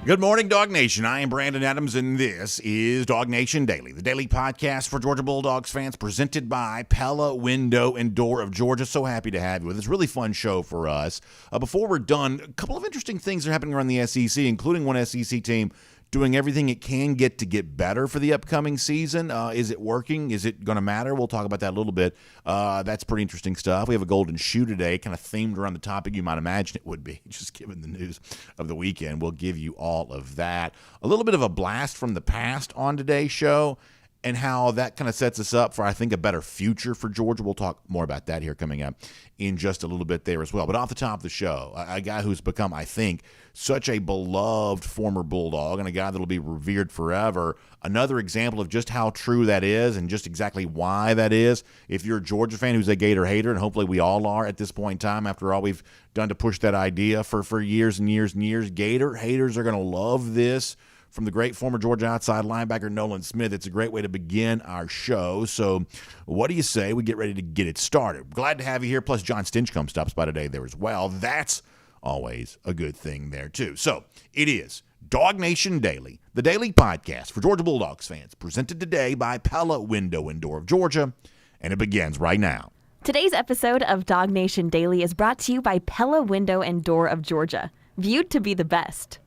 Good morning, Dog Nation. I am Brandon Adams, and this is DawgNation Daily, the daily podcast for Georgia Bulldogs fans, presented by Pella, Window, and Door of Georgia. So happy to have you with us. Really fun show for us. Before we're done, a couple of interesting things are happening around the SEC, including one SEC team doing everything it can get to get better for the upcoming season. Is it working? Is it going to matter? We'll talk about that a little bit. That's pretty interesting stuff. We have a golden shoe today, kind of themed around the topic you might imagine it would be, just given the news of the weekend. We'll give you all of that. A little bit of a blast from the past on today's show, and how that kind of sets us up for, I think, a better future for Georgia. We'll talk more about that here coming up in just a little bit there as well. But off the top of the show, a guy who's become, I think, such a beloved former Bulldog and a guy that will be revered forever. Another example of just how true that is and just exactly why that is. If you're a Georgia fan who's a Gator hater, and hopefully we all are at this point in time after all we've done to push that idea for years and years and years, Gator haters are going to love this. From the great former Georgia outside linebacker Nolan Smith. It's a great way to begin our show. So what do you say we get ready to get it started? Glad to have you here. Plus, John Stinchcomb stops by today there as well. That's always a good thing there, too. So it is DawgNation Daily, the daily podcast for Georgia Bulldogs fans, presented today by Pella, Window, and Door of Georgia. And it begins right now. Today's episode of DawgNation Daily is brought to you by Pella, Window, and Door of Georgia, viewed to be the best.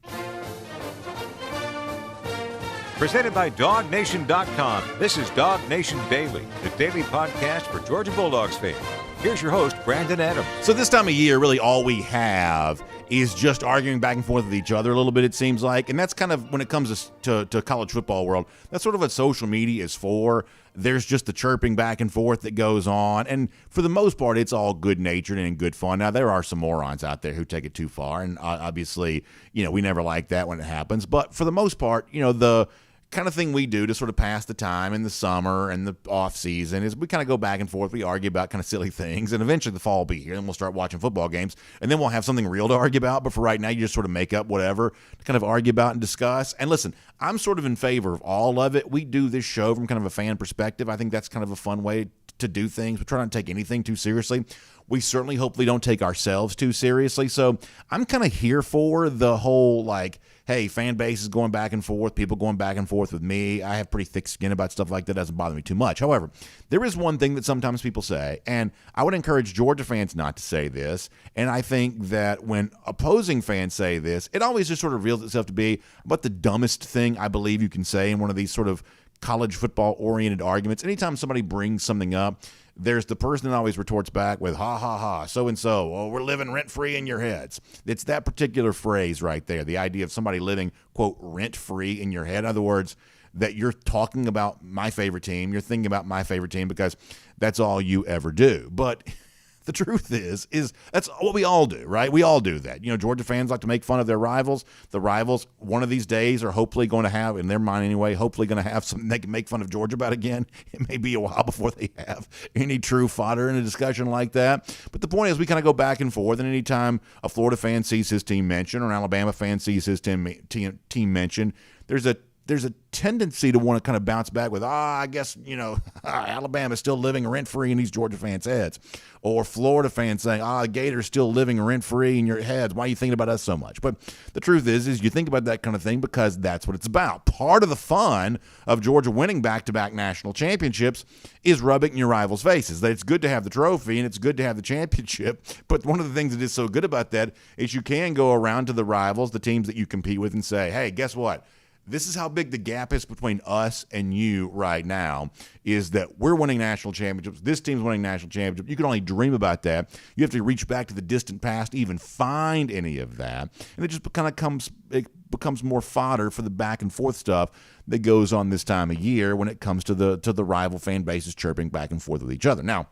Presented by DawgNation.com, this is DawgNation Daily, the daily podcast for Georgia Bulldogs fans. Here's your host, Brandon Adams. So this time of year, really all we have is just arguing back and forth with each other a little bit, it seems like. And that's kind of, when it comes to college football world, that's sort of what social media is for. There's just the chirping back and forth that goes on. And for the most part, it's all good-natured and good fun. Now, there are some morons out there who take it too far. And obviously, we never like that when it happens. But for the most part, the kind of thing we do to sort of pass the time in the summer and the off season is we kind of go back and forth. We argue about kind of silly things, and eventually the fall will be here, and we'll start watching football games, and then we'll have something real to argue about. But for right now, you just sort of make up whatever to kind of argue about and discuss. And listen, I'm sort of in favor of all of it. We do this show from kind of a fan perspective. I think that's kind of a fun way to do things. We try not to take anything too seriously. We certainly hopefully don't take ourselves too seriously. So I'm kind of here for the whole, hey, fan base is going back and forth, people going back and forth with me. I have pretty thick skin about stuff like that. It doesn't bother me too much. However, there is one thing that sometimes people say, and I would encourage Georgia fans not to say this, and I think that when opposing fans say this, it always just sort of reveals itself to be about the dumbest thing I believe you can say in one of these sort of college football-oriented arguments. Anytime somebody brings something up, there's the person that always retorts back with, ha, ha, ha, so-and-so, oh, we're living rent-free in your heads. It's that particular phrase right there, the idea of somebody living, quote, rent-free in your head. In other words, that you're talking about my favorite team, you're thinking about my favorite team because that's all you ever do. But the truth is that's what we all do, right? We all do that. Georgia fans like to make fun of their rivals. The rivals, one of these days, are hopefully going to have, in their mind anyway, hopefully going to have something they can make fun of Georgia about again. It may be a while before they have any true fodder in a discussion like that. But the point is, we kind of go back and forth, and anytime a Florida fan sees his team mentioned or an Alabama fan sees his team mentioned, there's a tendency to want to kind of bounce back with, I guess, Alabama's still living rent-free in these Georgia fans' heads. Or Florida fans saying, Gator's still living rent-free in your heads. Why are you thinking about us so much? But the truth is you think about that kind of thing because that's what it's about. Part of the fun of Georgia winning back-to-back national championships is rubbing in your rivals' faces. That it's good to have the trophy and it's good to have the championship. But one of the things that is so good about that is you can go around to the rivals, the teams that you compete with, and say, hey, guess what? This is how big the gap is between us and you right now, is that we're winning national championships. This team's winning national championships. You can only dream about that. You have to reach back to the distant past to even find any of that. And it just kind of becomes more fodder for the back and forth stuff that goes on this time of year when it comes to the rival fan bases chirping back and forth with each other. Now,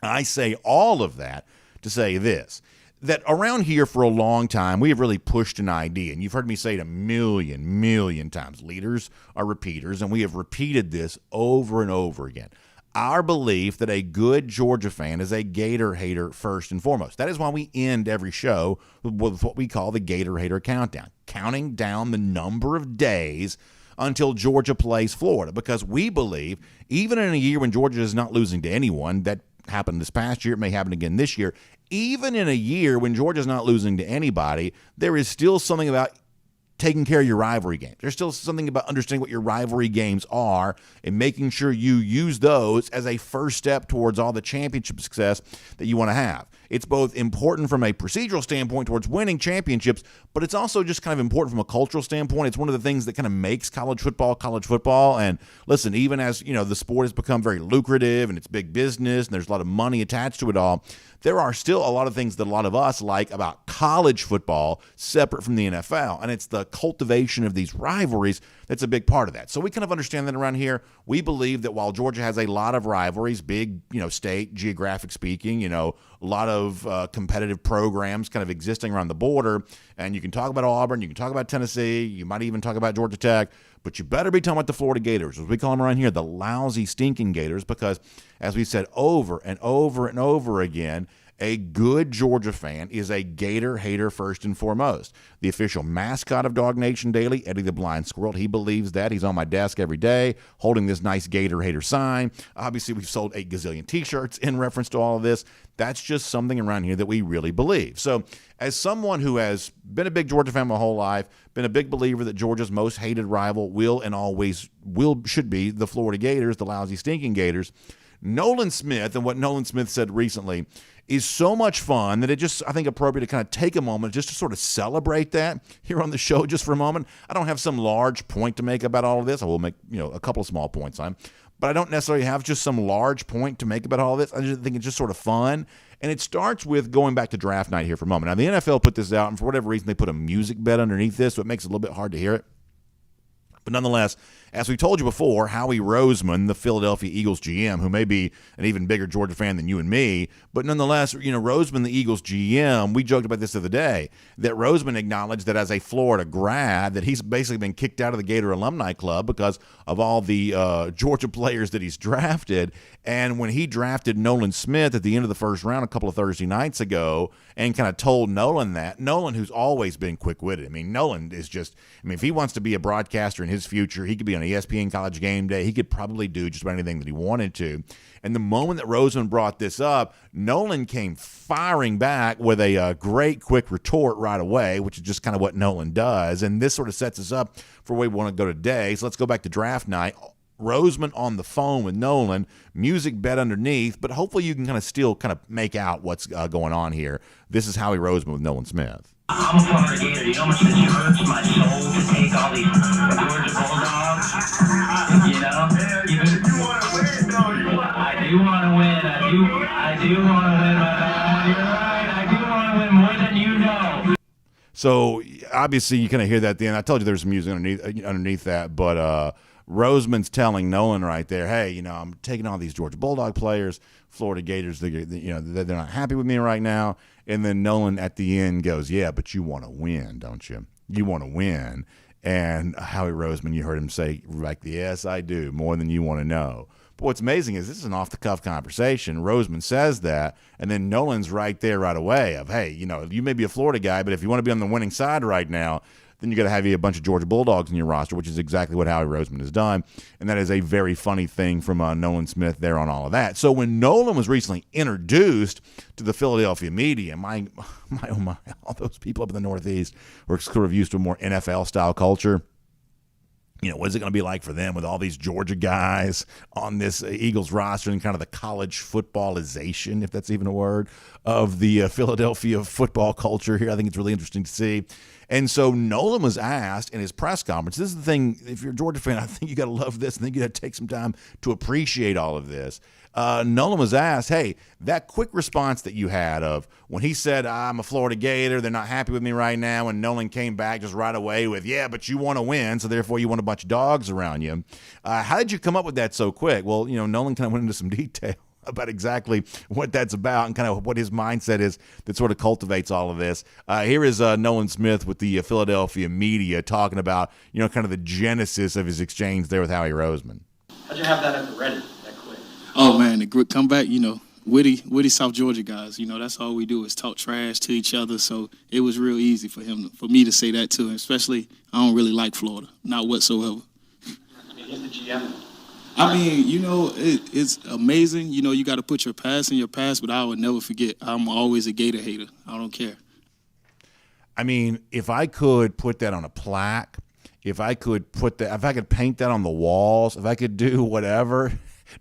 I say all of that to say this, that around here for a long time, we have really pushed an idea, and you've heard me say it a million times. Leaders are repeaters, and we have repeated this over and over again. Our belief that a good Georgia fan is a Gator hater first and foremost. That is why we end every show with what we call the Gator hater countdown, counting down the number of days until Georgia plays Florida, because we believe even in a year when Georgia is not losing to anyone, that happened this past year, it may happen again this year, even in a year when Georgia's not losing to anybody, there is still something about taking care of your rivalry games. There's still something about understanding what your rivalry games are and making sure you use those as a first step towards all the championship success that you want to have. It's both important from a procedural standpoint towards winning championships, but it's also just kind of important from a cultural standpoint. It's one of the things that kind of makes college football. And listen, even as, the sport has become very lucrative and it's big business and there's a lot of money attached to it all, there are still a lot of things that a lot of us like about college football separate from the NFL. And it's the cultivation of these rivalries that's a big part of that. So we kind of understand that around here. We believe that while Georgia has a lot of rivalries, big, state, geographic speaking, a lot of competitive programs kind of existing around the border. And you can talk about Auburn, you can talk about Tennessee, you might even talk about Georgia Tech, but you better be talking about the Florida Gators, as we call them around here, the lousy, stinking Gators, because as we said over and over and over again, a good Georgia fan is a Gator hater first and foremost. The official mascot of DawgNation Daily, Eddie the Blind Squirrel, he believes that. He's on my desk every day holding this nice Gator hater sign. Obviously, we've sold 8 gazillion T-shirts in reference to all of this. That's just something around here that we really believe. So as someone who has been a big Georgia fan my whole life, been a big believer that Georgia's most hated rival will and always should be the Florida Gators, the lousy, stinking Gators, Nolan Smith and what Nolan Smith said recently is so much fun that it just, I think, appropriate to kind of take a moment just to sort of celebrate that here on the show just for a moment. I don't have some large point to make about all of this. I will make, a couple of small points on, but I don't necessarily have just some large point to make about all of this. I just think it's just sort of fun. And it starts with going back to draft night here for a moment. Now, the NFL put this out, and for whatever reason, they put a music bed underneath this, so it makes it a little bit hard to hear it. But nonetheless, as we told you before, Howie Roseman, the Philadelphia Eagles GM, who may be an even bigger Georgia fan than you and me, but nonetheless, Roseman, the Eagles GM, we joked about this the other day, that Roseman acknowledged that as a Florida grad, that he's basically been kicked out of the Gator Alumni Club because of all the Georgia players that he's drafted. And when he drafted Nolan Smith at the end of the first round a couple of Thursday nights ago and kind of told Nolan that, Nolan, who's always been quick-witted, Nolan is just, if he wants to be a broadcaster in his future, he could be on ESPN College Game Day. He could probably do just about anything that he wanted to. And the moment that Roseman brought this up, Nolan came firing back with a great quick retort right away, which is just kind of what Nolan does. And this sort of sets us up for where we want to go today. So let's go back to draft night. Roseman on the phone with Nolan, music bed underneath, but hopefully you can still make out what's going on here. This is Howie Roseman with Nolan Smith. I'm a Florida Gator. You know how much this hurts my soul to take all these Georgia Bulldogs? Even you want to win, don't you? I do want to win. I do want to win, my man. You're right. I do want to win more than you know. So obviously you kind of hear that at the end. I told you there's some music underneath that, but Roseman's telling Nolan right there, hey, I'm taking all these Georgia Bulldog players, Florida Gators, they're not happy with me right now. And then Nolan at the end goes, yeah, but you want to win, don't you? You want to win. And Howie Roseman, you heard him say, yes, I do, more than you want to know. But what's amazing is this is an off-the-cuff conversation. Roseman says that, and then Nolan's right there right away of, hey, you may be a Florida guy, but if you want to be on the winning side right now, then you got to have a bunch of Georgia Bulldogs in your roster, which is exactly what Howie Roseman has done. And that is a very funny thing from Nolan Smith there on all of that. So when Nolan was recently introduced to the Philadelphia media, my, oh my, all those people up in the Northeast were sort of used to a more NFL-style culture. What is it going to be like for them with all these Georgia guys on this Eagles roster and kind of the college footballization, if that's even a word, of the Philadelphia football culture here? I think it's really interesting to see. And so Nolan was asked in his press conference, this is the thing, if you're a Georgia fan, I think you got to love this. I think you got to take some time to appreciate all of this. Nolan was asked, hey, that quick response that you had of when he said, I'm a Florida Gator, they're not happy with me right now, and Nolan came back just right away with, yeah, but you want to win, so therefore you want a bunch of dogs around you. How did you come up with that so quick? Well, Nolan kind of went into some detail about exactly what that's about and kind of what his mindset is that sort of cultivates all of this. Here is Nolan Smith with the Philadelphia media talking about, kind of the genesis of his exchange there with Howie Roseman. How'd you have that at the Reddit that quick? Oh, man, the group come back, witty South Georgia guys. That's all we do is talk trash to each other. So it was real easy for me to say that to him, especially I don't really like Florida, not whatsoever. He's the GM. It's amazing. You got to put your past in your past, but I would never forget. I'm always a Gator hater. I don't care. I mean, if I could put that on a plaque, if I could paint that on the walls, if I could do whatever.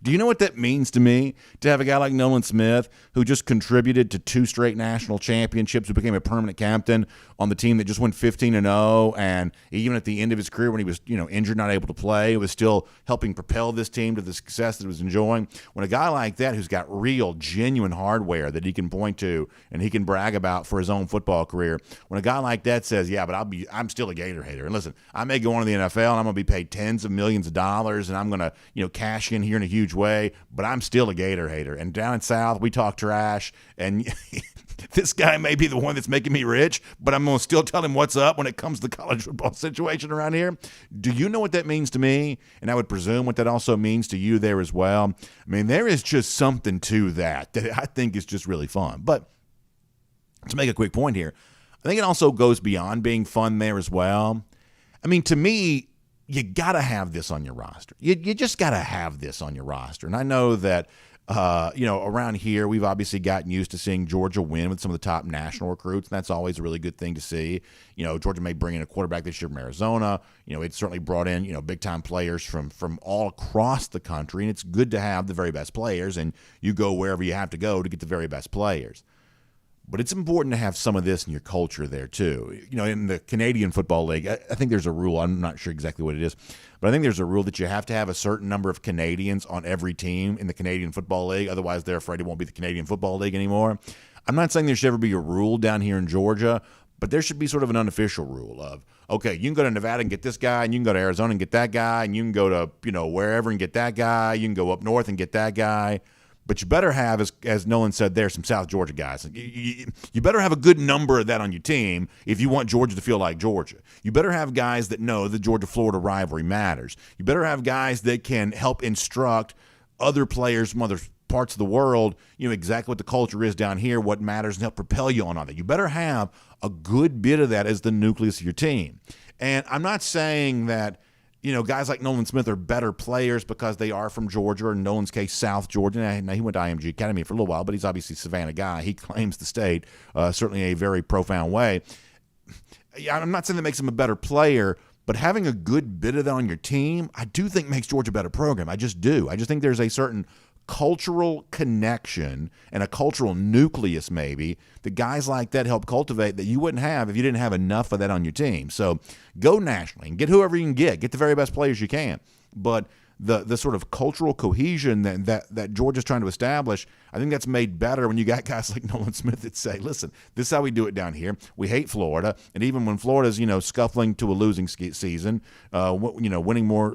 Do you know what that means to me? To have a guy like Nolan Smith, who just contributed to 2 straight national championships, who became a permanent captain on the team that just went 15-0, and even at the end of his career when he was, injured, not able to play, was still helping propel this team to the success that it was enjoying. When a guy like that, who's got real, genuine hardware that he can point to and he can brag about for his own football career, when a guy like that says, yeah, but I'm still a Gator hater. And listen, I may go on to the NFL and I'm going to be paid tens of millions of dollars and I'm going to, cash in here in a huge way, but I'm still a Gator hater. And down in South, we talk trash, and this guy may be the one that's making me rich, but I'm going to still tell him what's up when it comes to the college football situation around here. Do you know what that means to me? And I would presume what that also means to you there as well. I mean, there is just something to that I think is just really fun. But to make a quick point here, I think it also goes beyond being fun there as well. I mean, to me, you got to have this on your roster. You just got to have this on your roster. And I know that, around here, we've obviously gotten used to seeing Georgia win with some of the top national recruits, and that's always a really good thing to see. Georgia may bring in a quarterback this year from Arizona. It certainly brought in, big-time players from all across the country, and it's good to have the very best players, and you go wherever you have to go to get the very best players. But it's important to have some of this in your culture there, too. In the Canadian Football League, I think there's a rule. I'm not sure exactly what it is. But I think there's a rule that you have to have a certain number of Canadians on every team in the Canadian Football League. Otherwise, they're afraid it won't be the Canadian Football League anymore. I'm not saying there should ever be a rule down here in Georgia, but there should be sort of an unofficial rule of, okay, you can go to Nevada and get this guy, and you can go to Arizona and get that guy, and you can go to, wherever and get that guy. You can go up north and get that guy. But you better have, as Nolan said there, some South Georgia guys. You better have a good number of that on your team if you want Georgia to feel like Georgia. You better have guys that know the Georgia-Florida rivalry matters. You better have guys that can help instruct other players from other parts of the world, exactly what the culture is down here, what matters, and help propel you on that. You better have a good bit of that as the nucleus of your team. And I'm not saying that guys like Nolan Smith are better players because they are from Georgia, or in Nolan's case, South Georgia. Now, he went to IMG Academy for a little while, but he's obviously a Savannah guy. He claims the state, certainly in a very profound way. I'm not saying that makes him a better player, but having a good bit of that on your team, I do think makes Georgia a better program. I just do. I just think there's a certain cultural connection and a cultural nucleus maybe that guys like that help cultivate that you wouldn't have if you didn't have enough of that on your team. So go nationally and get whoever you can get the very best players you can. But the sort of cultural cohesion that Georgia's trying to establish, I think that's made better when you got guys like Nolan Smith that say, listen, this is how we do it down here. We hate Florida, and even when Florida's scuffling to a losing season, winning more,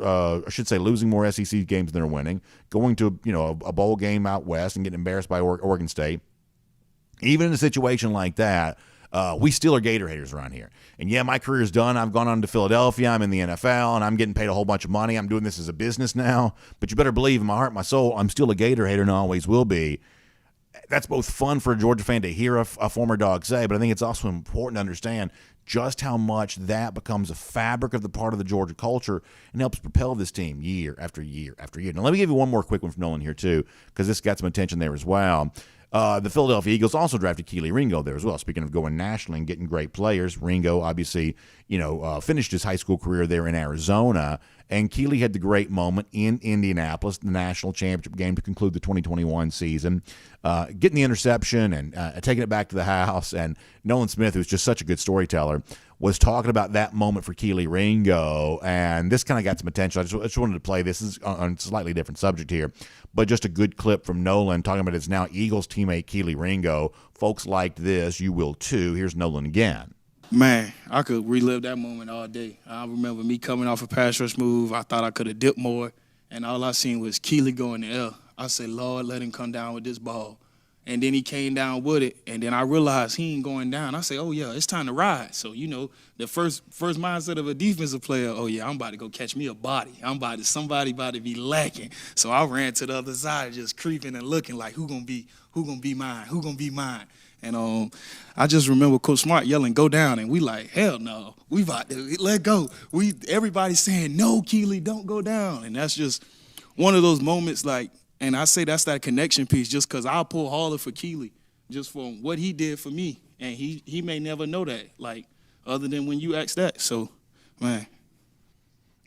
losing more SEC games than they're winning, going to a bowl game out west and getting embarrassed by Oregon State. Even in a situation like that, we still are Gator haters around here. And yeah, my career is done. I've gone on to Philadelphia. I'm in the NFL, and I'm getting paid a whole bunch of money. I'm doing this as a business now. But you better believe in my heart, my soul, I'm still a Gator hater and always will be. That's both fun for a Georgia fan to hear a former Dog say, but I think it's also important to understand just how much that becomes a fabric of the part of the Georgia culture and helps propel this team year after year after year. Now, let me give you one more quick one from Nolan here, too, because this got some attention there as well. The Philadelphia Eagles also drafted Kelee Ringo there as well. Speaking of going nationally and getting great players, Ringo obviously, finished his high school career there in Arizona, and Kelee had the great moment in Indianapolis, the national championship game to conclude the 2021 season, getting the interception and taking it back to the house. And Nolan Smith, who's just such a good storyteller, was talking about that moment for Kelee Ringo, and this kind of got some attention. I just wanted to play this. This is on a slightly different subject here, but just a good clip from Nolan talking about his now Eagles teammate Kelee Ringo. Folks liked this. You will too. Here's Nolan again. Man, I could relive that moment all day. I remember me coming off a pass rush move. I thought I could have dipped more, and all I seen was Kelee go in the air. I said, Lord, let him come down with this ball. And then he came down with it, and then I realized he ain't going down. I say, oh, yeah, it's time to ride. So, the first mindset of a defensive player, oh, yeah, I'm about to go catch me a body. Somebody about to be lacking. So I ran to the other side just creeping and looking like, who gonna be mine? And I just remember Coach Smart yelling, go down, and we like, hell no, we about to let go. Everybody's saying, no, Kelee, don't go down. And that's just one of those moments like, and I say that's that connection piece just because I'll pull harder for Kelee just for what he did for me. And he may never know that. Like, other than when you ask that. So, man.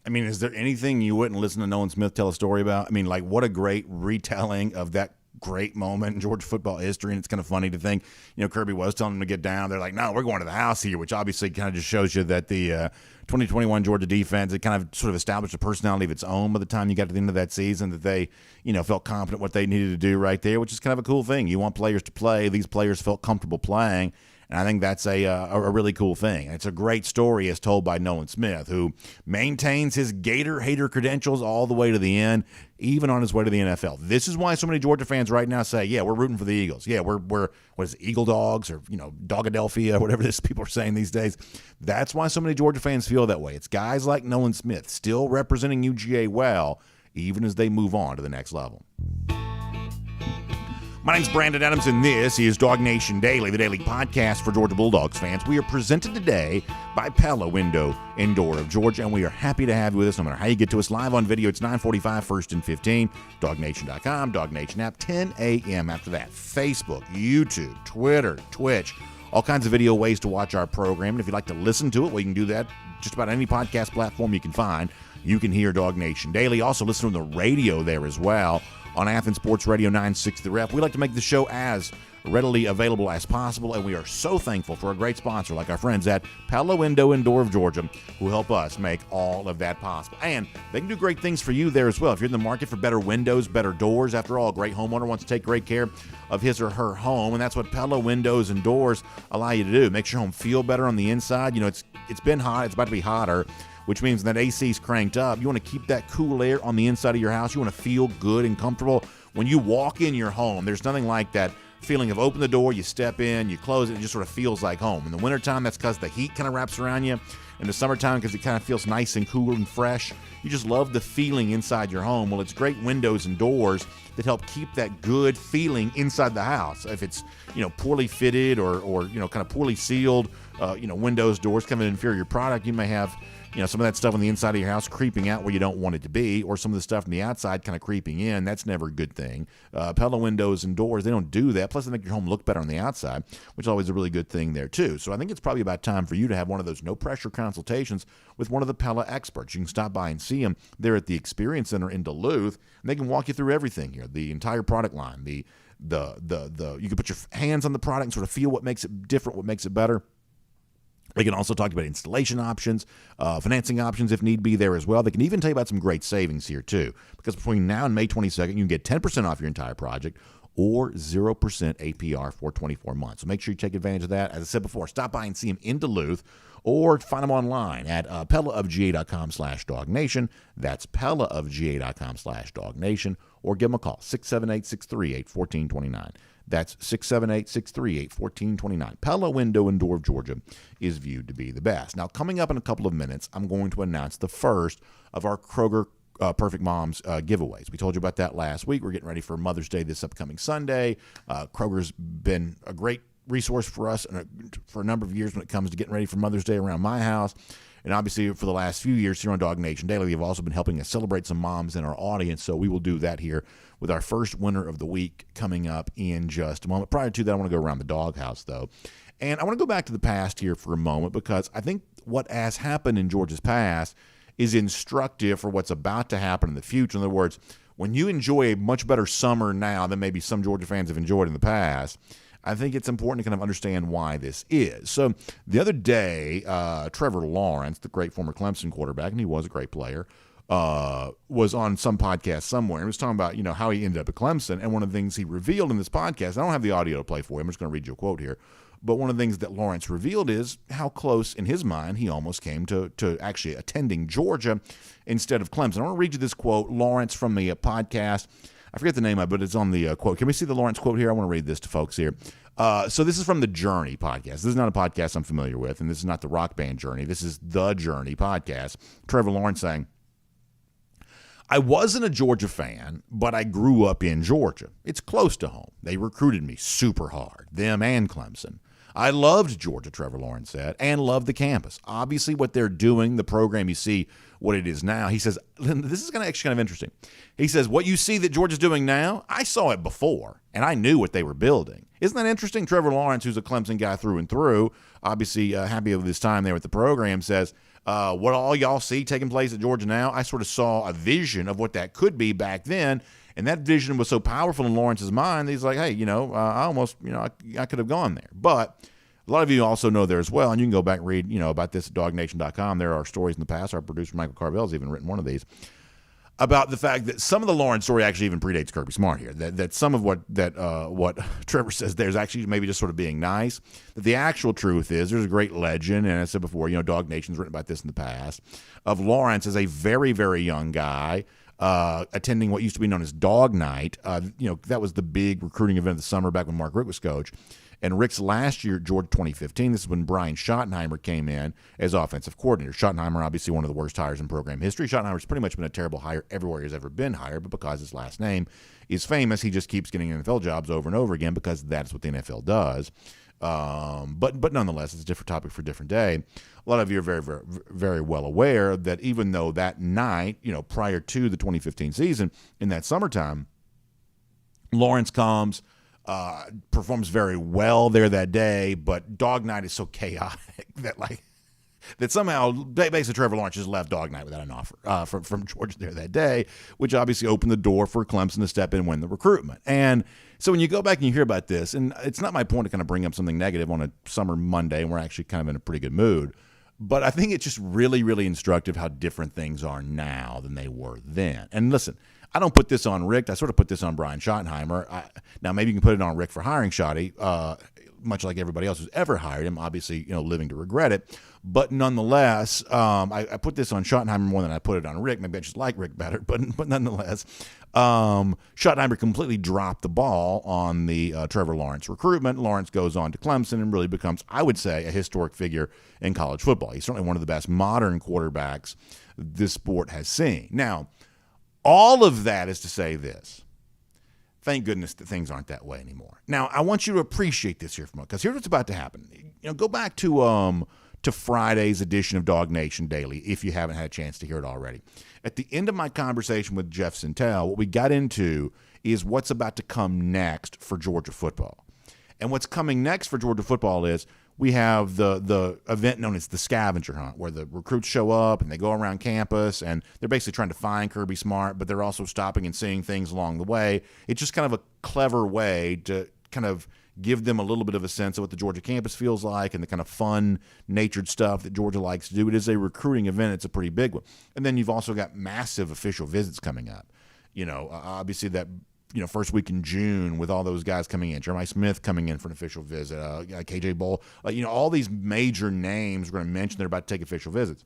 I mean, is there anything you wouldn't listen to Nolan Smith tell a story about? I mean, like, what a great retelling of that great moment in Georgia football history. And it's kind of funny to think, Kirby was telling them to get down. They're like, no, we're going to the house here, which obviously kind of just shows you that the 2021 Georgia defense, it kind of sort of established a personality of its own by the time you got to the end of that season, that they, felt confident what they needed to do right there, which is kind of a cool thing. You want players to play. These players felt comfortable playing. And I think that's a really cool thing. It's a great story as told by Nolan Smith, who maintains his Gator hater credentials all the way to the end, even on his way to the NFL. This is why so many Georgia fans right now say, yeah, we're rooting for the Eagles. Yeah, we're what is it, Eagle Dogs or, Dogadelphia, whatever this people are saying these days. That's why so many Georgia fans feel that way. It's guys like Nolan Smith still representing UGA well, even as they move on to the next level. My name's Brandon Adams, and this is DawgNation Daily, the daily podcast for Georgia Bulldogs fans. We are presented today by Pella, window and door of Georgia, and we are happy to have you with us no matter how you get to us. Live on video, it's 9:45, 1st and 15, DawgNation.com, DawgNation app, 10 a.m. after that. Facebook, YouTube, Twitter, Twitch, all kinds of video ways to watch our program. And if you'd like to listen to it, well, you can do that just about any podcast platform you can find. You can hear DawgNation Daily. Also listen to the radio there as well on Athens Sports Radio 960 The Rep. We like to make the show as readily available as possible, and we are so thankful for a great sponsor like our friends at Pella Window and Door of Georgia, who help us make all of that possible. And they can do great things for you there as well. If you're in the market for better windows, better doors, after all, a great homeowner wants to take great care of his or her home, and that's what Pella Windows and Doors allow you to do. Makes your home feel better on the inside. It's been hot. It's about to be hotter, which means that AC's cranked up. You want to keep that cool air on the inside of your house. You want to feel good and comfortable. When you walk in your home, there's nothing like that feeling of open the door, you step in, you close it, it just sort of feels like home. In the wintertime, that's because the heat kind of wraps around you. In the summertime, because it kind of feels nice and cool and fresh. You just love the feeling inside your home. Well, it's great windows and doors that help keep that good feeling inside the house. If it's, poorly fitted or kind of poorly sealed, windows, doors, kind of an inferior product, you may have some of that stuff on the inside of your house creeping out where you don't want it to be, or some of the stuff on the outside kind of creeping in. That's never a good thing. Pella windows and doors, they don't do that. Plus, they make your home look better on the outside, which is always a really good thing there, too. So I think it's probably about time for you to have one of those no-pressure consultations with one of the Pella experts. You can stop by and see them there at the Experience Center in Duluth, and they can walk you through everything here, the entire product line. You can put your hands on the product and sort of feel what makes it different, what makes it better. They can also talk about installation options, financing options if need be there as well. They can even tell you about some great savings here too, because between now and May 22nd, you can get 10% off your entire project or 0% APR for 24 months. So make sure you take advantage of that. As I said before, stop by and see them in Duluth or find them online at pellaofga.com/DawgNation. That's pellaofga.com/DawgNation, or give them a call, 678-638-1429. That's 678-638-1429. Pella Window and Door of Georgia is viewed to be the best. Now, coming up in a couple of minutes, I'm going to announce the first of our Kroger Perfect Moms giveaways. We told you about that last week. We're getting ready for Mother's Day this upcoming Sunday. Kroger's been a great resource for us for a number of years when it comes to getting ready for Mother's Day around my house. And obviously, for the last few years here on DawgNation Daily, they've also been helping us celebrate some moms in our audience. So we will do that here with our first winner of the week coming up in just a moment. Prior to that, I want to go around the DawgHouse, though. And I want to go back to the past here for a moment, because I think what has happened in Georgia's past is instructive for what's about to happen in the future. In other words, when you enjoy a much better summer now than maybe some Georgia fans have enjoyed in the past, I think it's important to kind of understand why this is. So the other day, Trevor Lawrence, the great former Clemson quarterback, and he was a great player, was on some podcast somewhere and was talking about, how he ended up at Clemson. And one of the things he revealed in this podcast, I don't have the audio to play for you, I'm just going to read you a quote here. But one of the things that Lawrence revealed is how close, in his mind, he almost came to actually attending Georgia instead of Clemson. I want to read you this quote, Lawrence, from the podcast. I forget the name of it, but it's on the quote. Can we see the Lawrence quote here? I want to read this to folks here. So this is from the Journey podcast. This is not a podcast I'm familiar with, and this is not the rock band Journey. This is the Journey podcast. Trevor Lawrence saying, I wasn't a Georgia fan, but I grew up in Georgia. It's close to home. They recruited me super hard, them and Clemson. I loved Georgia, Trevor Lawrence said, and loved the campus. Obviously, what they're doing, the program, you see what it is now. He says, this is actually kind of interesting. He says, what you see that Georgia's doing now, I saw it before, and I knew what they were building. Isn't that interesting? Trevor Lawrence, who's a Clemson guy through and through, obviously happy with his time there with the program, says, what all y'all see taking place at Georgia now, I sort of saw a vision of what that could be back then, and that vision was so powerful in Lawrence's mind that he's like, hey, I almost, I could have gone there. But a lot of you also know there as well, and you can go back and read, about this at DawgNation.com. There are stories in the past. Our producer, Michael Carvel's even written one of these, about the fact that some of the Lawrence story actually even predates Kirby Smart here. That some of what Trevor says there is actually maybe just sort of being nice. That the actual truth is there's a great legend, and I said before, DawgNation's written about this in the past, of Lawrence as a very, very young guy attending what used to be known as Dog Night. That was the big recruiting event of the summer back when Mark Richt was coach. And Rick's last year at Georgia 2015, this is when Brian Schottenheimer came in as offensive coordinator. Schottenheimer, obviously one of the worst hires in program history. Schottenheimer's pretty much been a terrible hire everywhere he's ever been hired, but because his last name is famous, he just keeps getting NFL jobs over and over again because that's what the NFL does. But nonetheless, it's a different topic for a different day. A lot of you are very, very, very well aware that even though that night, prior to the 2015 season, in that summertime, Lawrence comes, performs very well there that day, but Dog Night is so chaotic that somehow basically Trevor Lawrence just left Dog Night without an offer from Georgia there that day, which obviously opened the door for Clemson to step in and win the recruitment. And so when you go back and you hear about this, and it's not my point to kind of bring up something negative on a summer Monday, and we're actually kind of in a pretty good mood, but I think it's just really, really instructive how different things are now than they were then. And listen, I don't put this on Rick. I sort of put this on Brian Schottenheimer. Now, maybe you can put it on Rick for hiring Schotty, much like everybody else who's ever hired him, obviously, living to regret it. But nonetheless, I put this on Schottenheimer more than I put it on Rick. Maybe I just like Rick better, but nonetheless, Schottenheimer completely dropped the ball on the Trevor Lawrence recruitment. Lawrence goes on to Clemson and really becomes, I would say, a historic figure in college football. He's certainly one of the best modern quarterbacks this sport has seen. Now, all of that is to say this. Thank goodness that things aren't that way anymore. Now, I want you to appreciate this here, because here's what's about to happen. Go back to Friday's edition of DawgNation Daily if you haven't had a chance to hear it already. At the end of my conversation with Jeff Sintel, what we got into is what's about to come next for Georgia football. And what's coming next for Georgia football is we have the event known as the scavenger hunt, where the recruits show up and they go around campus and they're basically trying to find Kirby Smart, but they're also stopping and seeing things along the way. It's just kind of a clever way to kind of give them a little bit of a sense of what the Georgia campus feels like and the kind of fun-natured stuff that Georgia likes to do. It is a recruiting event. It's a pretty big one. And then you've also got massive official visits coming up. Obviously that first week in June with all those guys coming in, Jeremiah Smith coming in for an official visit, KJ Bowl, all these major names we're going to mention they're about to take official visits.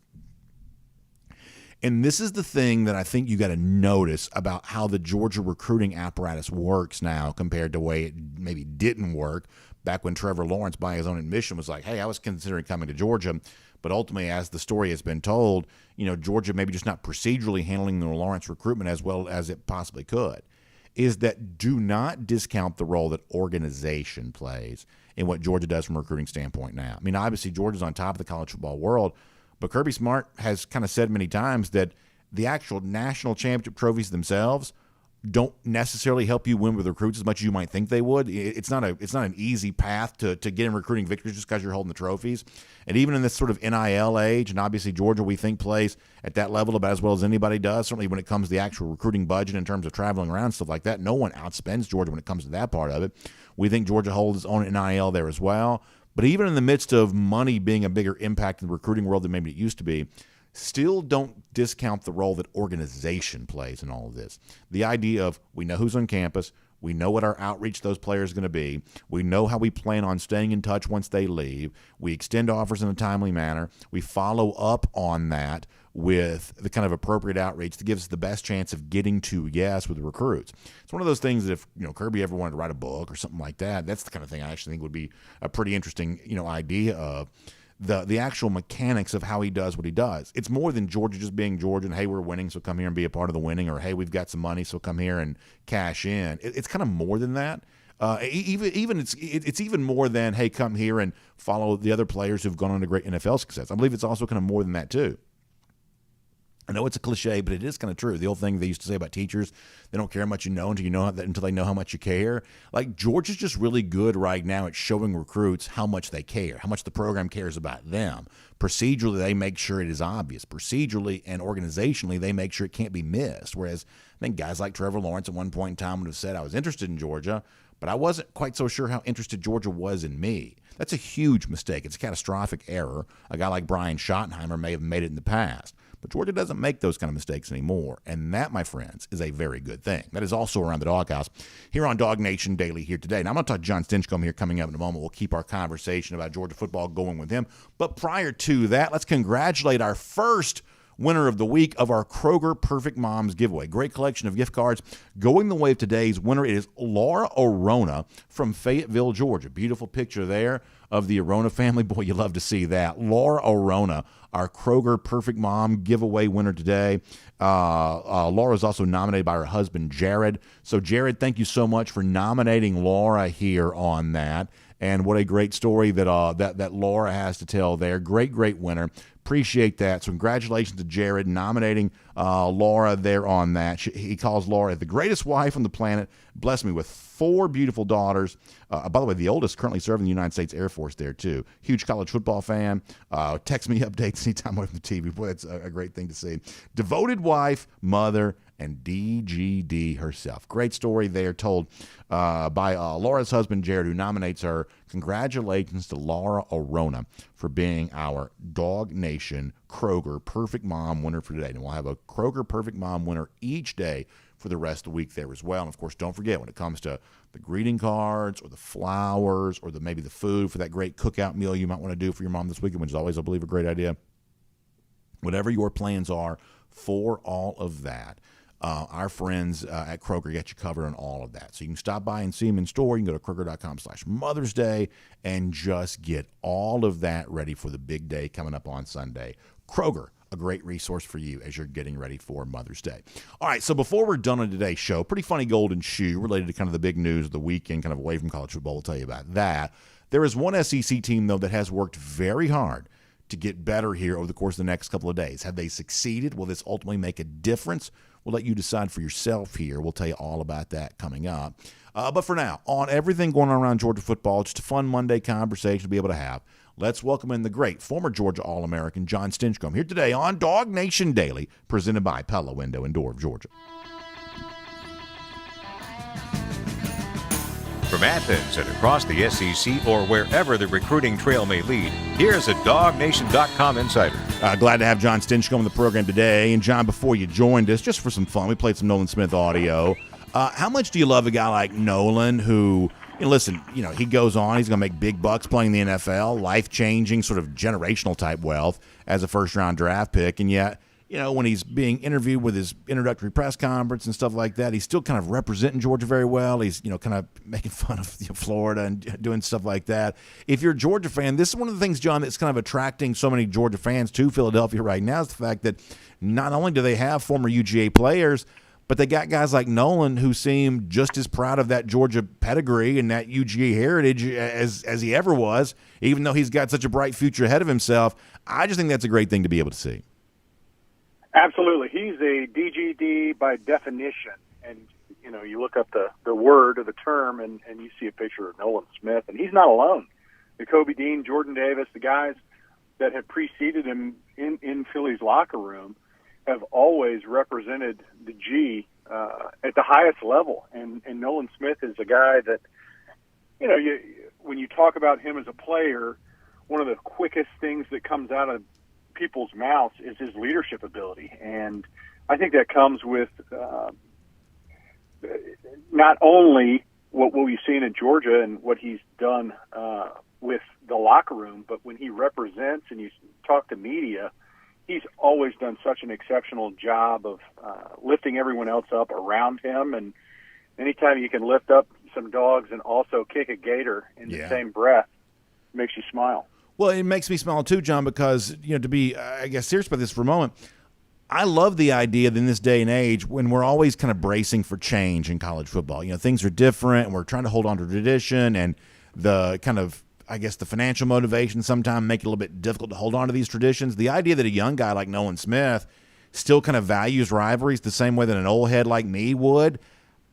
And this is the thing that I think you got to notice about how the Georgia recruiting apparatus works now compared to the way it maybe didn't work back when Trevor Lawrence, by his own admission, was like, hey, I was considering coming to Georgia. But ultimately, as the story has been told, Georgia maybe just not procedurally handling the Lawrence recruitment as well as it possibly could. Is that do not discount the role that organization plays in what Georgia does from a recruiting standpoint now. I mean, obviously, Georgia's on top of the college football world, but Kirby Smart has kind of said many times that the actual national championship trophies themselves don't necessarily help you win with recruits as much as you might think they would. It's not an easy path to get in recruiting victories just because you're holding the trophies. And even in this sort of NIL age, and obviously Georgia we think plays at that level about as well as anybody does, certainly when it comes to the actual recruiting budget in terms of traveling around, stuff like that, no one outspends Georgia when it comes to that part of it. We think Georgia holds its own NIL there as well. But even in the midst of money being a bigger impact in the recruiting world than maybe it used to be, still don't discount the role that organization plays in all of this. The idea of we know who's on campus, we know what our outreach to those players is going to be, we know how we plan on staying in touch once they leave, we extend offers in a timely manner, we follow up on that with the kind of appropriate outreach that gives us the best chance of getting to yes with the recruits. It's one of those things that if Kirby ever wanted to write a book or something like that, that's the kind of thing I actually think would be a pretty interesting idea of the actual mechanics of how he does what he does. It's more than Georgia just being Georgia and, hey, we're winning, so come here and be a part of the winning, or, hey, we've got some money, so come here and cash in. It's kind of more than that. Even it's even more than, hey, come here and follow the other players who've gone on to great NFL success. I believe it's also kind of more than that too. I know it's a cliche, but it is kind of true. The old thing they used to say about teachers, they don't care how much you know until they know how much you care. Like, Georgia's just really good right now at showing recruits how much they care, how much the program cares about them. Procedurally, they make sure it is obvious. Procedurally and organizationally, they make sure it can't be missed. Whereas I think guys like Trevor Lawrence at one point in time would have said, I was interested in Georgia, but I wasn't quite so sure how interested Georgia was in me. That's a huge mistake. It's a catastrophic error. A guy like Brian Schottenheimer may have made it in the past. But Georgia doesn't make those kind of mistakes anymore. And that, my friends, is a very good thing. That is also around the DawgHouse here on DawgNation Daily here today. Now, I'm going to talk to John Stinchcomb here coming up in a moment. We'll keep our conversation about Georgia football going with him. But prior to that, let's congratulate our first winner of the week of our Kroger Perfect Moms giveaway. Great collection of gift cards going the way of today's winner. It is Laura Arona from Fayetteville, Georgia. Beautiful picture there of the Arona family. Boy, you love to see that. Laura Arona, our Kroger Perfect Mom giveaway winner today. Laura is also nominated by her husband, Jared. So, Jared, thank you so much for nominating Laura here on that. And what a great story that Laura has to tell there. Great winner. Appreciate that. So congratulations to Jared nominating Laura there on that. He calls Laura the greatest wife on the planet. Blessed me with 4 beautiful daughters. By the way, the oldest currently serving the United States Air Force there, too. Huge college football fan. Text me updates anytime away from the TV. Boy, that's a great thing to see. Devoted wife, mother, and DGD herself. Great story there told by Laura's husband, Jared, who nominates her. Congratulations to Laura Arona for being our DawgNation Kroger Perfect Mom winner for today. And we'll have a Kroger Perfect Mom winner each day for the rest of the week there as well. And, of course, don't forget, when it comes to the greeting cards or the flowers or maybe the food for that great cookout meal you might want to do for your mom this weekend, which is always, I believe, a great idea. Whatever your plans are for all of that, our friends at Kroger get you covered on all of that. So you can stop by and see them in store. You can go to Kroger.com/Mother's Day and just get all of that ready for the big day coming up on Sunday. Kroger, a great resource for you as you're getting ready for Mother's Day. All right, so before we're done on today's show, pretty funny golden shoe related to kind of the big news of the weekend, kind of away from college football. We'll tell you about that. There is one SEC team, though, that has worked very hard to get better here over the course of the next couple of days. Have they succeeded? Will this ultimately make a difference? We'll let you decide for yourself here. We'll tell you all about that coming up. But for now, on everything going on around Georgia football, just a fun Monday conversation to be able to have. Let's welcome in the great former Georgia All-American John Stinchcomb here today on DawgNation Daily, presented by Pella Window and Door of Georgia. From Athens and across the SEC or wherever the recruiting trail may lead, here's a DawgNation.com insider. Glad to have John Stinchcomb on the program today. And, John, before you joined us, just for some fun, we played some Nolan Smith audio. How much do you love a guy like Nolan who, listen, he goes on, he's going to make big bucks playing the NFL, life-changing, sort of generational type wealth as a first-round draft pick, and yet, when he's being interviewed with his introductory press conference and stuff like that, he's still kind of representing Georgia very well. He's, kind of making fun of Florida and doing stuff like that. If you're a Georgia fan, this is one of the things, John, that's kind of attracting so many Georgia fans to Philadelphia right now is the fact that not only do they have former UGA players, but they got guys like Nolan who seem just as proud of that Georgia pedigree and that UGA heritage as he ever was, even though he's got such a bright future ahead of himself. I just think that's a great thing to be able to see. Absolutely. He's a DGD by definition. And, you look up the word or the term and you see a picture of Nolan Smith, and he's not alone. The Kobe Dean, Jordan Davis, the guys that have preceded him in Philly's locker room have always represented the G at the highest level. And Nolan Smith is a guy that, when you talk about him as a player, one of the quickest things that comes out of people's mouths is his leadership ability. And I think that comes with not only what we've seen in Georgia and what he's done with the locker room, but when he represents and you talk to media, he's always done such an exceptional job of lifting everyone else up around him. And anytime you can lift up some dogs and also kick a gator in the same breath, makes you smile. Well, it makes me smile too, John, because, to be, I guess, serious about this for a moment, I love the idea that in this day and age when we're always kind of bracing for change in college football. You know, things are different and we're trying to hold on to tradition, and the kind of, I guess, the financial motivation sometimes make it a little bit difficult to hold on to these traditions. The idea that a young guy like Nolan Smith still kind of values rivalries the same way that an old head like me would,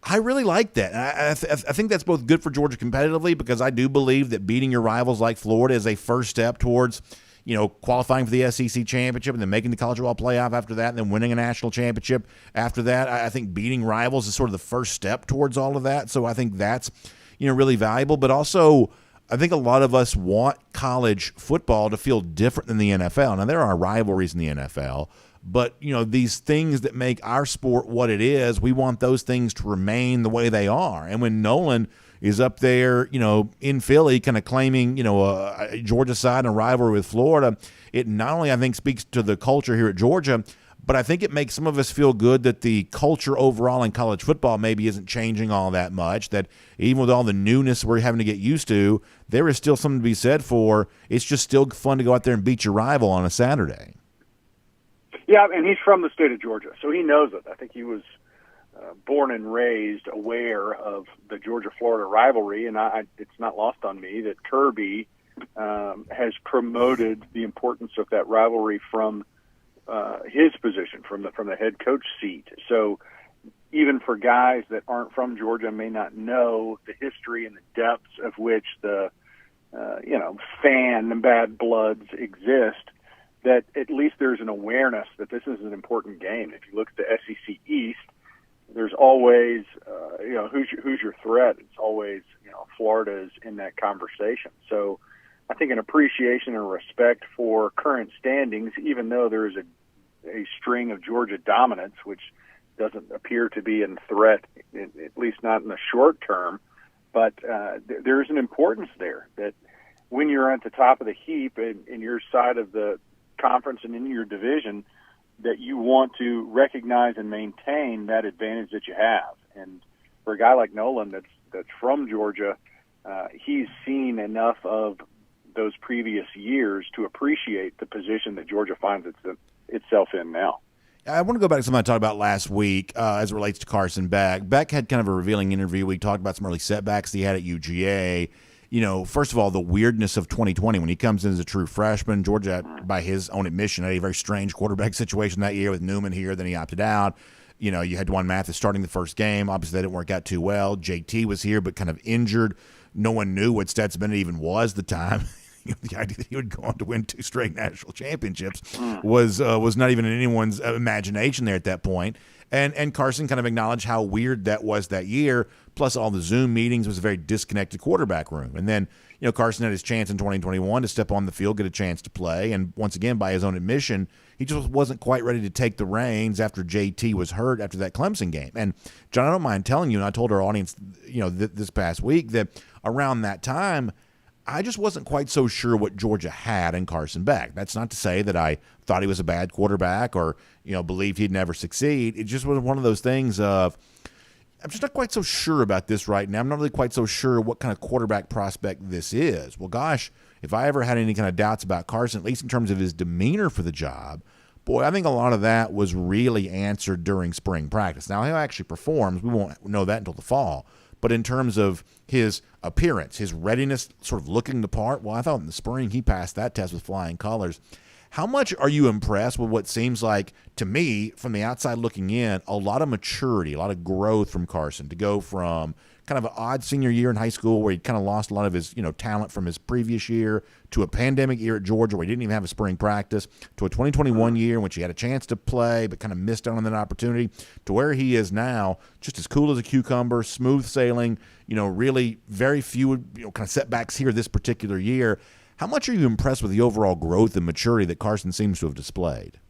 I really like that. I think that's both good for Georgia competitively, because I do believe that beating your rivals like Florida is a first step towards, you know, qualifying for the SEC championship and then making the college football playoff after that and then winning a national championship after that. I think beating rivals is sort of the first step towards all of that. So I think that's, you know, really valuable. But also, I think a lot of us want college football to feel different than the NFL. Now, there are rivalries in the NFL, but, you know, these things that make our sport what it is, we want those things to remain the way they are. And when Nolan is up there, you know, in Philly kind of claiming, you know, a Georgia side and a rivalry with Florida, it not only, I think, speaks to the culture here at Georgia, but I think it makes some of us feel good that the culture overall in college football maybe isn't changing all that much, that even with all the newness we're having to get used to, there is still something to be said for it's just still fun to go out there and beat your rival on a Saturday. Yeah, and he's from the state of Georgia, so he knows it. I think he was born and raised aware of the Georgia-Florida rivalry, and it's not lost on me that Kirby has promoted the importance of that rivalry from his position, from the head coach seat. So even for guys that aren't from Georgia, may not know the history and the depths of which the fan and bad bloods exist, that at least there's an awareness that this is an important game. If you look at the SEC East, there's always, who's your threat? It's always, Florida is in that conversation. So I think an appreciation and respect for current standings, even though there is a string of Georgia dominance, which doesn't appear to be in threat, at least not in the short term. But there's an importance there that when you're at the top of the heap in your side of the conference and in your division, that you want to recognize and maintain that advantage that you have. And for a guy like Nolan that's from Georgia, he's seen enough of those previous years to appreciate the position that Georgia finds itself in now. I want to go back to something I talked about last week as it relates to Carson Beck. Beck had kind of a revealing interview. We talked about some early setbacks he had at UGA. You know, first of all, the weirdness of 2020 when he comes in as a true freshman. Georgia, by his own admission, had a very strange quarterback situation that year with Newman here. Then he opted out. You know, you had Dwan Mathis starting the first game. Obviously, that didn't work out too well. JT was here, but kind of injured. No one knew what Stetson Bennett even was at the time. The idea that he would go on to win 2 straight national championships was not even in anyone's imagination there at that point. And Carson kind of acknowledged how weird that was that year, plus all the Zoom meetings. It was a very disconnected quarterback room. And then, Carson had his chance in 2021 to step on the field, get a chance to play. And once again, by his own admission, he just wasn't quite ready to take the reins after JT was hurt after that Clemson game. And, John, I don't mind telling you, and I told our audience, this past week, that around that time, I just wasn't quite so sure what Georgia had in Carson Beck. That's not to say that I thought he was a bad quarterback or, believed he'd never succeed. It just was one of those things of, I'm just not quite so sure about this right now. I'm not really quite so sure what kind of quarterback prospect this is. Well, gosh, if I ever had any kind of doubts about Carson, at least in terms of his demeanor for the job, boy, I think a lot of that was really answered during spring practice. Now, how he actually performs, we won't know that until the fall. But in terms of his appearance, his readiness, sort of looking the part, well, I thought in the spring he passed that test with flying colors. How much are you impressed with what seems like, to me, from the outside looking in, a lot of maturity, a lot of growth from Carson to go from kind of an odd senior year in high school where he kind of lost a lot of his talent from his previous year to a pandemic year at Georgia where he didn't even have a spring practice to a 2021 year in which he had a chance to play but kind of missed out on that opportunity to where he is now, just as cool as a cucumber, smooth sailing, really very few kind of setbacks here this particular year. How much are you impressed with the overall growth and maturity that Carson seems to have displayed?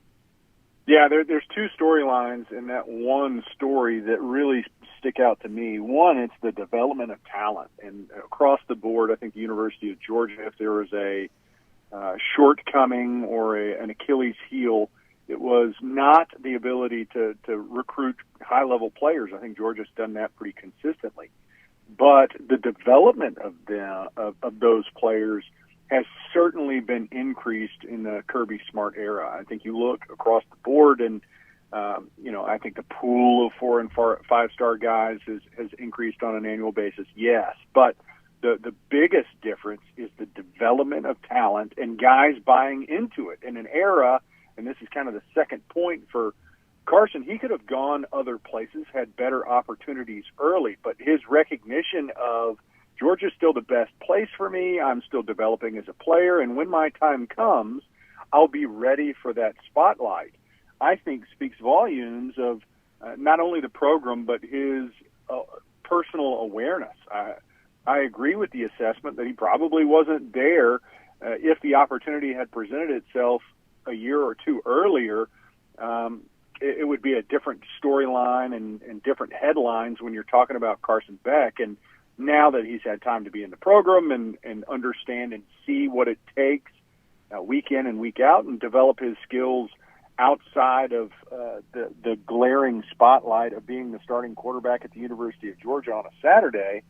Yeah, there's 2 storylines in that one story that really stick out to me. One, it's the development of talent. And across the board, I think the University of Georgia, if there was a shortcoming or an Achilles heel, it was not the ability to recruit high-level players. I think Georgia's done that pretty consistently. But the development of those players has certainly been increased in the Kirby Smart era. I think you look across the board, and I think the pool of 4- and 5-star guys has increased on an annual basis. Yes, but the biggest difference is the development of talent and guys buying into it in an era. And this is kind of the second point for Carson. He could have gone other places, had better opportunities early, but his recognition of Georgia's still the best place for me. I'm still developing as a player, and when my time comes, I'll be ready for that spotlight, I think speaks volumes of not only the program, but his personal awareness. I agree with the assessment that he probably wasn't there if the opportunity had presented itself a year or two earlier. It would be a different storyline and different headlines when you're talking about Carson Beck. And now that he's had time to be in the program and understand and see what it takes week in and week out and develop his skills outside of the glaring spotlight of being the starting quarterback at the University of Georgia on a Saturday,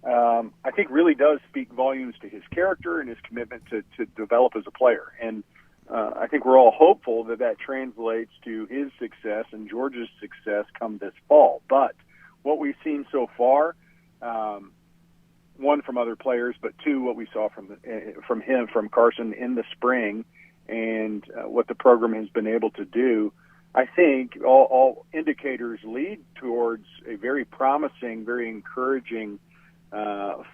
I think really does speak volumes to his character and his commitment to develop as a player. And I think we're all hopeful that translates to his success and Georgia's success come this fall. But what we've seen so far, one from other players, but two, what we saw from Carson in the spring, and what the program has been able to do, I think all indicators lead towards a very promising, very encouraging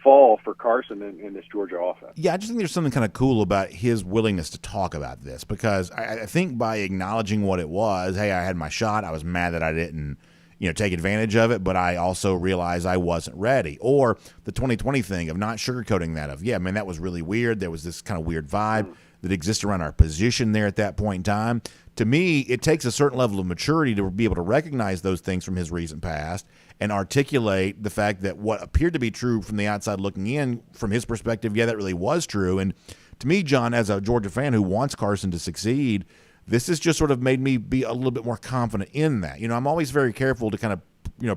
fall for Carson in this Georgia offense. Yeah, I just think there's something kind of cool about his willingness to talk about this, because I think by acknowledging what it was, hey, I had my shot, I was mad that I didn't take advantage of it, but I also realized I wasn't ready. Or the 2020 thing of not sugarcoating that of, yeah, man, that was really weird. There was this kind of weird vibe that exists around our position there at that point in time. To me, it takes a certain level of maturity to be able to recognize those things from his recent past and articulate the fact that what appeared to be true from the outside looking in, from his perspective, yeah, that really was true. And to me, John, as a Georgia fan who wants Carson to succeed, this has just sort of made me be a little bit more confident in that. I'm always very careful to kind of,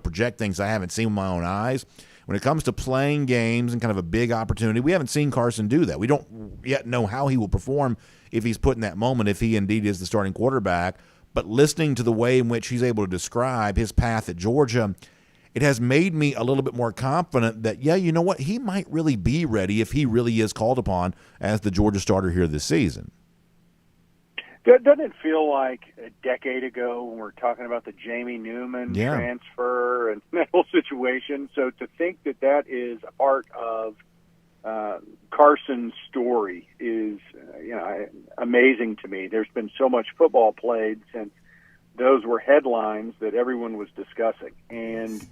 project things I haven't seen with my own eyes. When it comes to playing games and kind of a big opportunity, we haven't seen Carson do that. We don't yet know how he will perform if he's put in that moment, if he indeed is the starting quarterback. But listening to the way in which he's able to describe his path at Georgia, it has made me a little bit more confident that, yeah, you know what, he might really be ready if he really is called upon as the Georgia starter here this season. Doesn't it feel like a decade ago when we're talking about the Jamie Newman transfer and that whole situation? So to think that is a part of Carson's story is amazing to me. There's been so much football played since those were headlines that everyone was discussing. And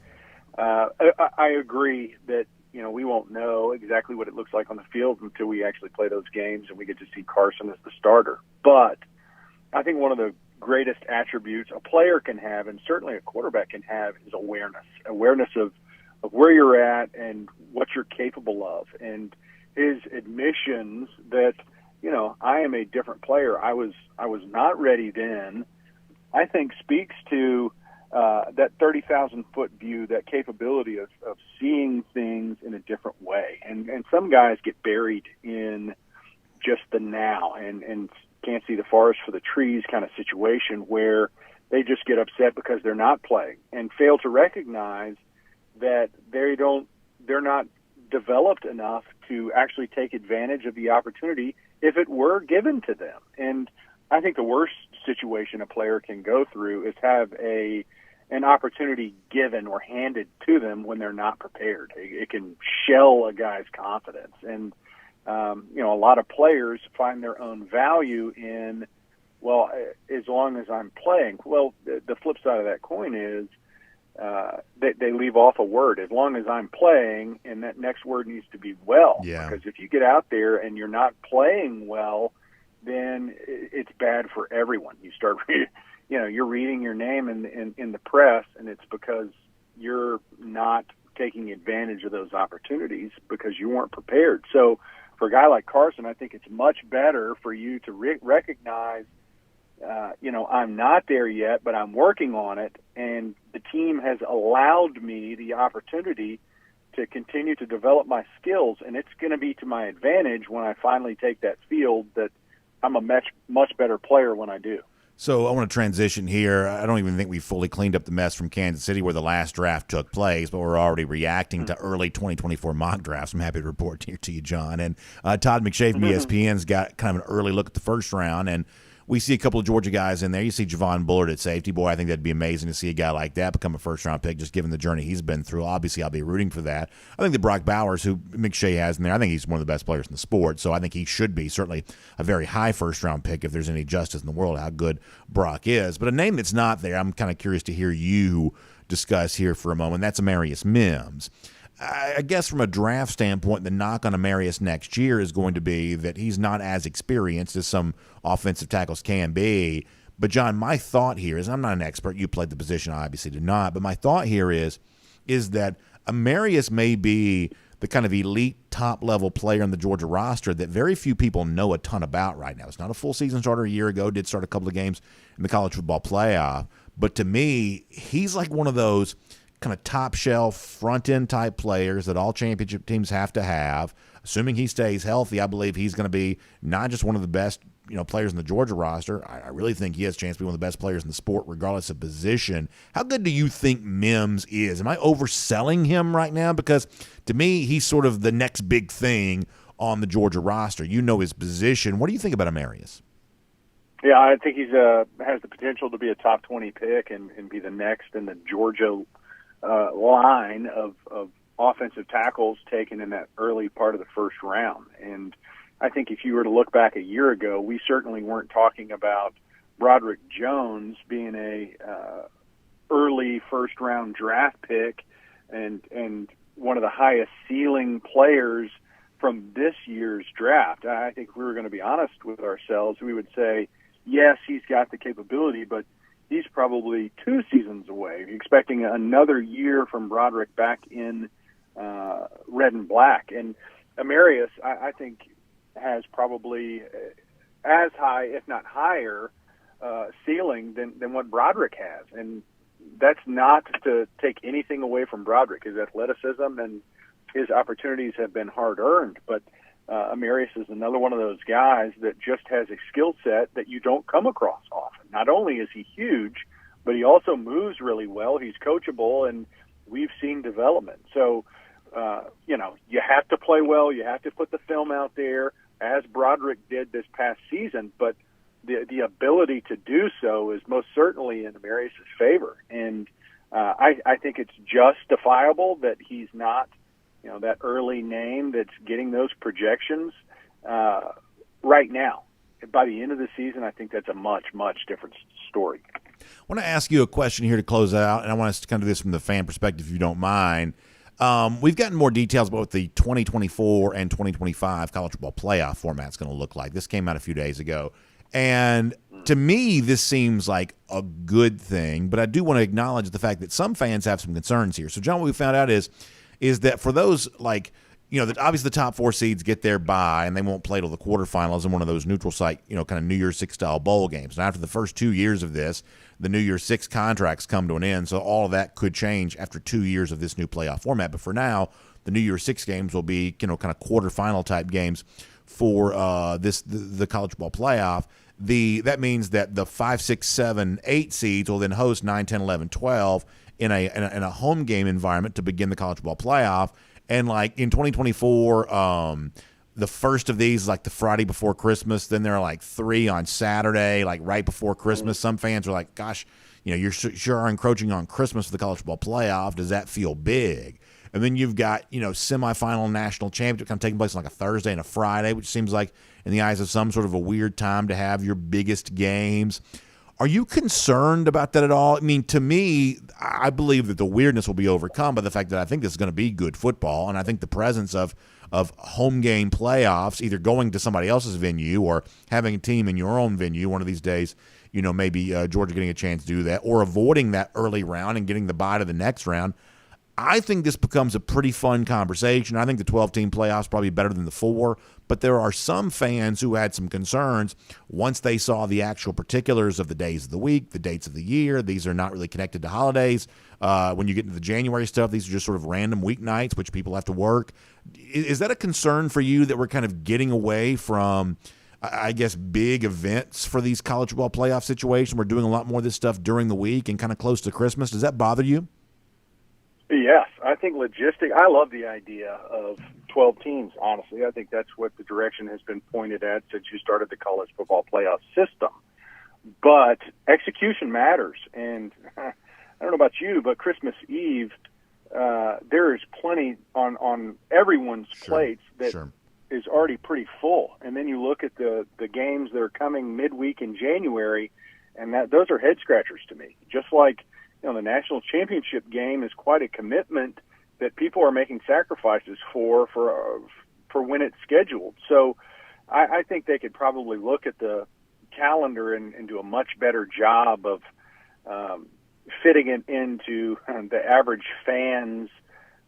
I agree that we won't know exactly what it looks like on the field until we actually play those games and we get to see Carson as the starter. But I think one of the greatest attributes a player can have, and certainly a quarterback can have, is awareness of where you're at and what you're capable of. And his admissions that, I am a different player. I was not ready then, I think speaks to that 30,000-foot view, that capability of seeing things in a different way. And some guys get buried in just the now and can't see the forest for the trees kind of situation where they just get upset because they're not playing and fail to recognize that they're not developed enough to actually take advantage of the opportunity if it were given to them. And I think the worst situation a player can go through is have an opportunity given or handed to them when they're not prepared. It can shell a guy's confidence. And a lot of players find their own value in, well, as long as I'm playing. Well, the flip side of that coin is they leave off a word, as long as I'm playing, and that next word needs to be well. Yeah. Because if you get out there and you're not playing well, then it's bad for everyone. You start reading, you're reading your name in the press, and it's because you're not taking advantage of those opportunities because you weren't prepared. So for a guy like Carson, I think it's much better for you to recognize, I'm not there yet, but I'm working on it, and the team has allowed me the opportunity to continue to develop my skills, and it's going to be to my advantage when I finally take that field that I'm a much better player when I do. So I want to transition here. I don't even think we fully cleaned up the mess from Kansas City where the last draft took place, but we're already reacting to early 2024 mock drafts. I'm happy to report here to you, John. And Todd McShay from ESPN's got kind of an early look at the first round, and we see a couple of Georgia guys in there. You see Javon Bullard at safety. Boy, I think that'd be amazing to see a guy like that become a first-round pick, just given the journey he's been through. Obviously, I'll be rooting for that. I think that Brock Bowers, who McShay has in there, I think he's one of the best players in the sport, so I think he should be certainly a very high first-round pick if there's any justice in the world how good Brock is. But a name that's not there, I'm kind of curious to hear you discuss here for a moment. That's Amarius Mims. I guess from a draft standpoint, the knock on Amarius next year is going to be that he's not as experienced as some offensive tackles can be. But, John, my thought here is, I'm not an expert. You played the position, I obviously did not. But my thought here is that Amarius may be the kind of elite top-level player in the Georgia roster that very few people know a ton about right now. It's not a full season starter a year ago, did start a couple of games in the college football playoff. But to me, he's like one of those kind of top shelf front end type players that all championship teams have to have. Assuming he stays healthy, I believe he's going to be not just one of the best players in the Georgia roster. I really think he has a chance to be one of the best players in the sport regardless of position. How good do you think Mims is? Am I overselling him right now? Because to me, he's sort of the next big thing on the Georgia roster. You know his position. What do you think about Amarius? Yeah, I think he's has the potential to be a top 20 pick and be the next in the Georgia line of offensive tackles taken in that early part of the first round. And I think if you were to look back a year ago, we certainly weren't talking about Broderick Jones being a early first round draft pick and one of the highest ceiling players from this year's draft. I think if we were going to be honest with ourselves, we would say, yes, he's got the capability, but he's probably 2 seasons away, expecting another year from Broderick back in red and black. And Amarius, I think, has probably as high, if not higher, ceiling than what Broderick has. And that's not to take anything away from Broderick. His athleticism and his opportunities have been hard-earned, but Amarius is another one of those guys that just has a skill set that you don't come across often. Not only is he huge, but he also moves really well. He's coachable, and we've seen development. So, you have to play well. You have to put the film out there, as Broderick did this past season, but the ability to do so is most certainly in Amarius' favor. And I think it's justifiable that he's not that early name that's getting those projections right now. By the end of the season, I think that's a much, much different story. I want to ask you a question here to close out, and I want us to kind of do this from the fan perspective, if you don't mind. We've gotten more details about what the 2024 and 2025 college football playoff format is going to look like. This came out a few days ago. And to me, this seems like a good thing, but I do want to acknowledge the fact that some fans have some concerns here. So, John, what we found out is that for those, that obviously the top 4 seeds get their bye and they won't play till the quarterfinals in one of those neutral site, kind of New Year's Six style bowl games. And after the first 2 years of this, the New Year's Six contracts come to an end. So all of that could change after 2 years of this new playoff format. But for now, the New Year's Six games will be, kind of quarterfinal type games for the college football playoff. That means that the 5, 6, 7, 8 seeds will then host 9, 10, 11, 12 in a home game environment to begin the college football playoff. And in 2024, the first of these is the Friday before Christmas. Then there are 3 on Saturday, right before Christmas. Some fans are like, gosh, you're sure encroaching on Christmas for the college football playoff. Does that feel big? And then you've got, semifinal national championship kind of taking place on a Thursday and a Friday, which seems like in the eyes of some sort of a weird time to have your biggest games. Are you concerned about that at all? I mean, to me, I believe that the weirdness will be overcome by the fact that I think this is going to be good football, and I think the presence of home game playoffs, either going to somebody else's venue or having a team in your own venue one of these days, maybe Georgia getting a chance to do that, or avoiding that early round and getting the bye to the next round. I think this becomes a pretty fun conversation. I think the 12-team playoffs is probably better than the 4, but there are some fans who had some concerns once they saw the actual particulars of the days of the week, the dates of the year. These are not really connected to holidays. When you get into the January stuff, these are just sort of random weeknights, which people have to work. Is that a concern for you that we're kind of getting away from, I guess, big events for these college football playoff situations? We're doing a lot more of this stuff during the week and kind of close to Christmas. Does that bother you? Yes, I think I love the idea of 12 teams, honestly. I think that's what the direction has been pointed at since you started the college football playoff system. But execution matters. And I don't know about you, but Christmas Eve, there is plenty on everyone's plates that is already pretty full. And then you look at the games that are coming midweek in January, and those are head scratchers to me. Just like, the national championship game is quite a commitment that people are making sacrifices for when it's scheduled. So I think they could probably look at the calendar and do a much better job of fitting it into the average fan's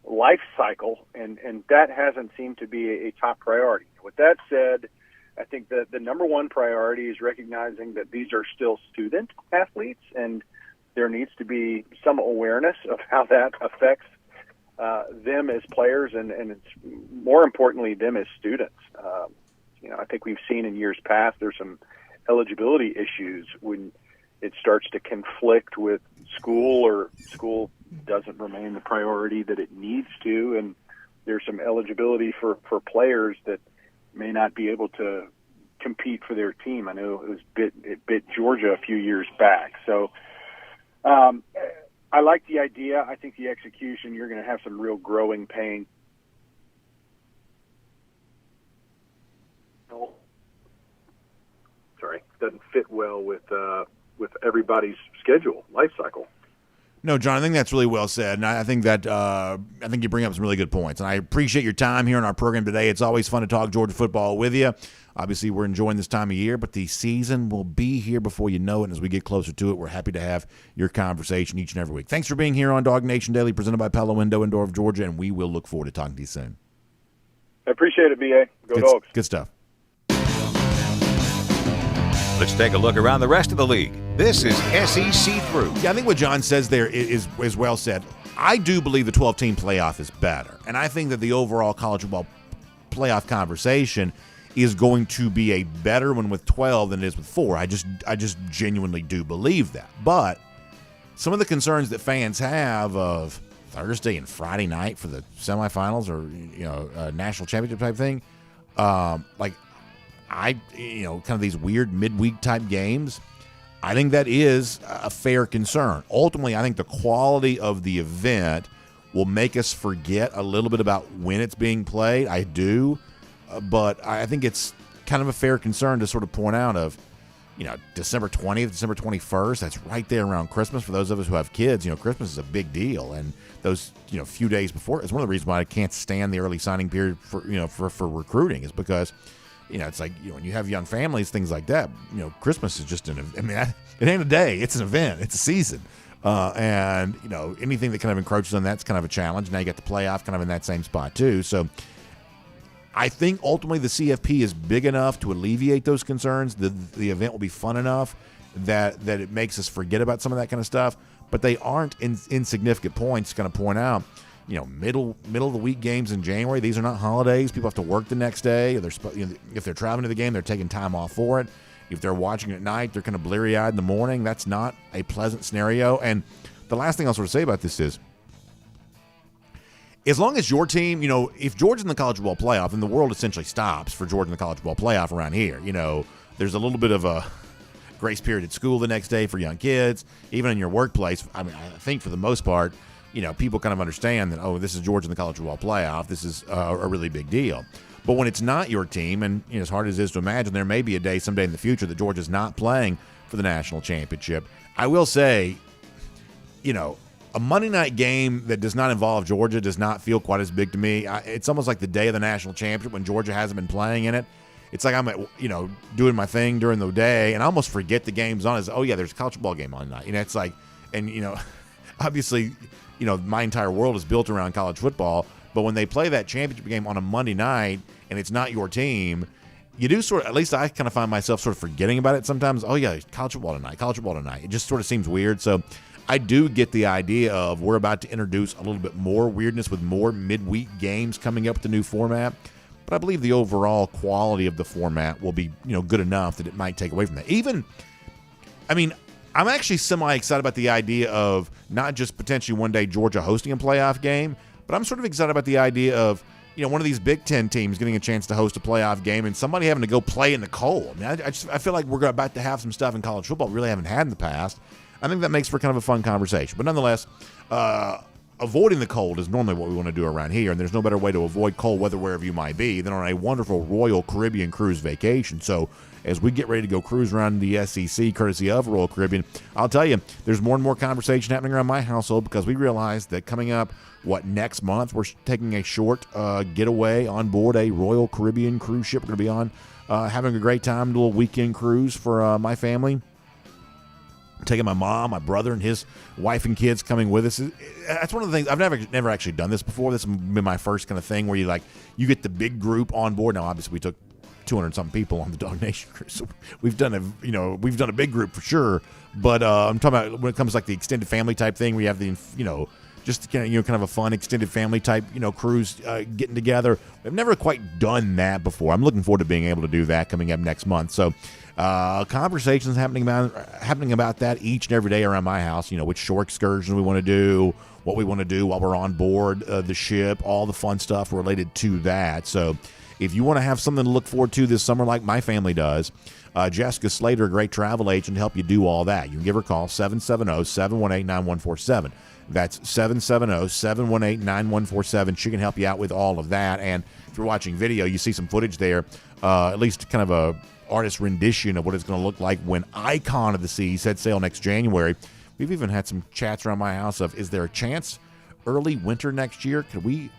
life cycle, and that hasn't seemed to be a top priority. With that said, I think that the number one priority is recognizing that these are still student athletes, and there needs to be some awareness of how that affects them as players and it's more importantly, them as students. I think we've seen in years past there's some eligibility issues when it starts to conflict with school or school doesn't remain the priority that it needs to, and there's some eligibility for players that may not be able to compete for their team. I know it bit Georgia a few years back. So I like the idea. I think the execution, you're going to have some real growing pain. Sorry, doesn't fit well with everybody's schedule, life cycle. No, John, I think that's really well said, and I think that I think you bring up some really good points. And I appreciate your time here on our program today. It's always fun to talk Georgia football with you. Obviously, we're enjoying this time of year, but the season will be here before you know it. And as we get closer to it, we're happy to have your conversation each and every week. Thanks for being here on DawgNation Daily, presented by Pella Window and Door of Georgia, and we will look forward to talking to you soon. I appreciate it, B.A. Go Dogs. Good stuff. Let's take a look around the rest of the league. This is SEC Through. Yeah, I think what John says there is well said. I do believe the 12-team playoff is better, and I think that the overall college football playoff conversation is going to be a better one with 12 than it is with 4. I just genuinely do believe that. But some of the concerns that fans have of Thursday and Friday night for the semifinals or national championship type thing, kind of these weird midweek type games, I think that is a fair concern. Ultimately, I think the quality of the event will make us forget a little bit about when it's being played. I do. But I think it's kind of a fair concern to sort of point out of, December 20th, December 21st, that's right there around Christmas. For those of us who have kids, Christmas is a big deal. And those, few days before, it's one of the reasons why I can't stand the early signing period for recruiting is because, it's like, when you have young families, things like that, Christmas is just it ain't a day. It's an event. It's a season. And anything that kind of encroaches on that's kind of a challenge. Now you got the playoff kind of in that same spot too. So I think ultimately the CFP is big enough to alleviate those concerns. The event will be fun enough that it makes us forget about some of that kind of stuff. But they aren't insignificant points to kind of point out. Middle of the week games in January. These are not holidays. People have to work the next day. Or if they're traveling to the game, they're taking time off for it. If they're watching at night, they're kind of bleary-eyed in the morning. That's not a pleasant scenario. And the last thing I'll sort of say about this is, as long as your team, if Georgia's in the college football playoff, then the world essentially stops for Georgia in the college football playoff around here. There's a little bit of a grace period at school the next day for young kids, even in your workplace. I think for the most part, people kind of understand that, this is Georgia in the college football playoff. This is a really big deal. But when it's not your team, and as hard as it is to imagine, there may be a day someday in the future that Georgia's not playing for the national championship. I will say, a Monday night game that does not involve Georgia does not feel quite as big to me. It's almost like the day of the national championship when Georgia hasn't been playing in it. It's like I'm, doing my thing during the day, and I almost forget the game's on. There's a college football game on tonight. It's like, and obviously, my entire world is built around college football. But when they play that championship game on a Monday night and it's not your team, you do sort of, at least I kind of find myself sort of forgetting about it sometimes. Oh, yeah, college football tonight. It just sort of seems weird. So I do get the idea of we're about to introduce a little bit more weirdness with more midweek games coming up with the new format. But I believe the overall quality of the format will be, good enough that it might take away from that. I'm actually semi-excited about the idea of not just potentially one day Georgia hosting a playoff game, but I'm sort of excited about the idea of, one of these Big Ten teams getting a chance to host a playoff game and somebody having to go play in the cold. I feel like we're about to have some stuff in college football we really haven't had in the past. I think that makes for kind of a fun conversation. But nonetheless, avoiding the cold is normally what we want to do around here, and there's no better way to avoid cold weather wherever you might be than on a wonderful Royal Caribbean cruise vacation. So as we get ready to go cruise around the SEC, courtesy of Royal Caribbean, I'll tell you, there's more and more conversation happening around my household because we realize that coming up, next month, we're taking a short getaway on board a Royal Caribbean cruise ship. We're going to be on having a great time, a little weekend cruise for my family. Taking my mom, my brother, and his wife and kids coming with us. That's one of the things. I've never actually done this before. This has been my first kind of thing where you get the big group on board. Now, obviously, we took 200-something people on the DawgNation cruise, so we've done a big group for sure. But I'm talking about when it comes to the extended family type thing, where you have the just kind of a fun extended family type cruise getting together. I've never quite done that before. I'm looking forward to being able to do that coming up next month. So conversations happening about that each and every day around my house. Which shore excursions we want to do, what we want to do while we're on board the ship, all the fun stuff related to that. So if you want to have something to look forward to this summer like my family does, Jessica Slater, a great travel agent, to help you do all that. You can give her a call, 770-718-9147. That's 770-718-9147. She can help you out with all of that. And if you're watching video, you see some footage there, at least kind of a artist rendition of what it's going to look like when Icon of the Seas set sail next January. We've even had some chats around my house of, is there a chance early winter next year? Could we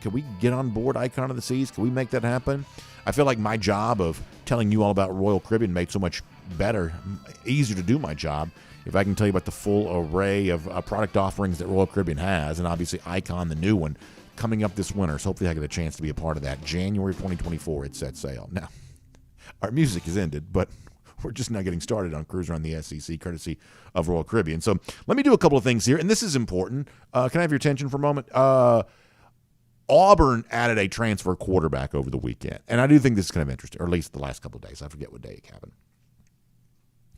get on board Icon of the Seas? Can we make that happen? I feel like my job of telling you all about Royal Caribbean made so much better, easier to do my job if I can tell you about the full array of product offerings that Royal Caribbean has, and obviously Icon, the new one, coming up this winter. So hopefully I get a chance to be a part of that. January 2024, it set sail. Now, our music has ended, but we're just now getting started on Cruise Around the SEC, courtesy of Royal Caribbean. So let me do a couple of things here, and this is important. Can I have your attention for a moment? Auburn added a transfer quarterback over the weekend, and I do think this is kind of interesting, or at least the last couple of days. I forget what day it happened.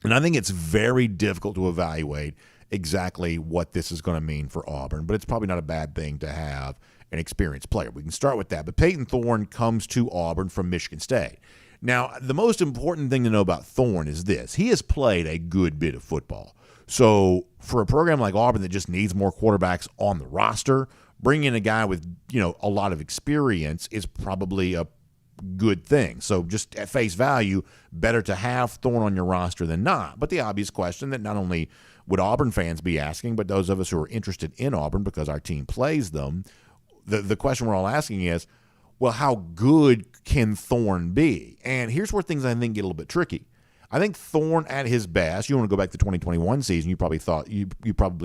And I think it's very difficult to evaluate exactly what this is going to mean for Auburn, but it's probably not a bad thing to have an experienced player. We can start with that. But Peyton Thorne comes to Auburn from Michigan State. Now, the most important thing to know about Thorne is this. He has played a good bit of football. So for a program like Auburn that just needs more quarterbacks on the roster, bringing in a guy with, a lot of experience is probably a good thing. So just at face value, better to have Thorne on your roster than not. But the obvious question that not only would Auburn fans be asking, but those of us who are interested in Auburn because our team plays them, the question we're all asking is, well, how good can Thorne be? And here's where things I think get a little bit tricky. I think Thorne at his best, you want to go back to the 2021 season, you probably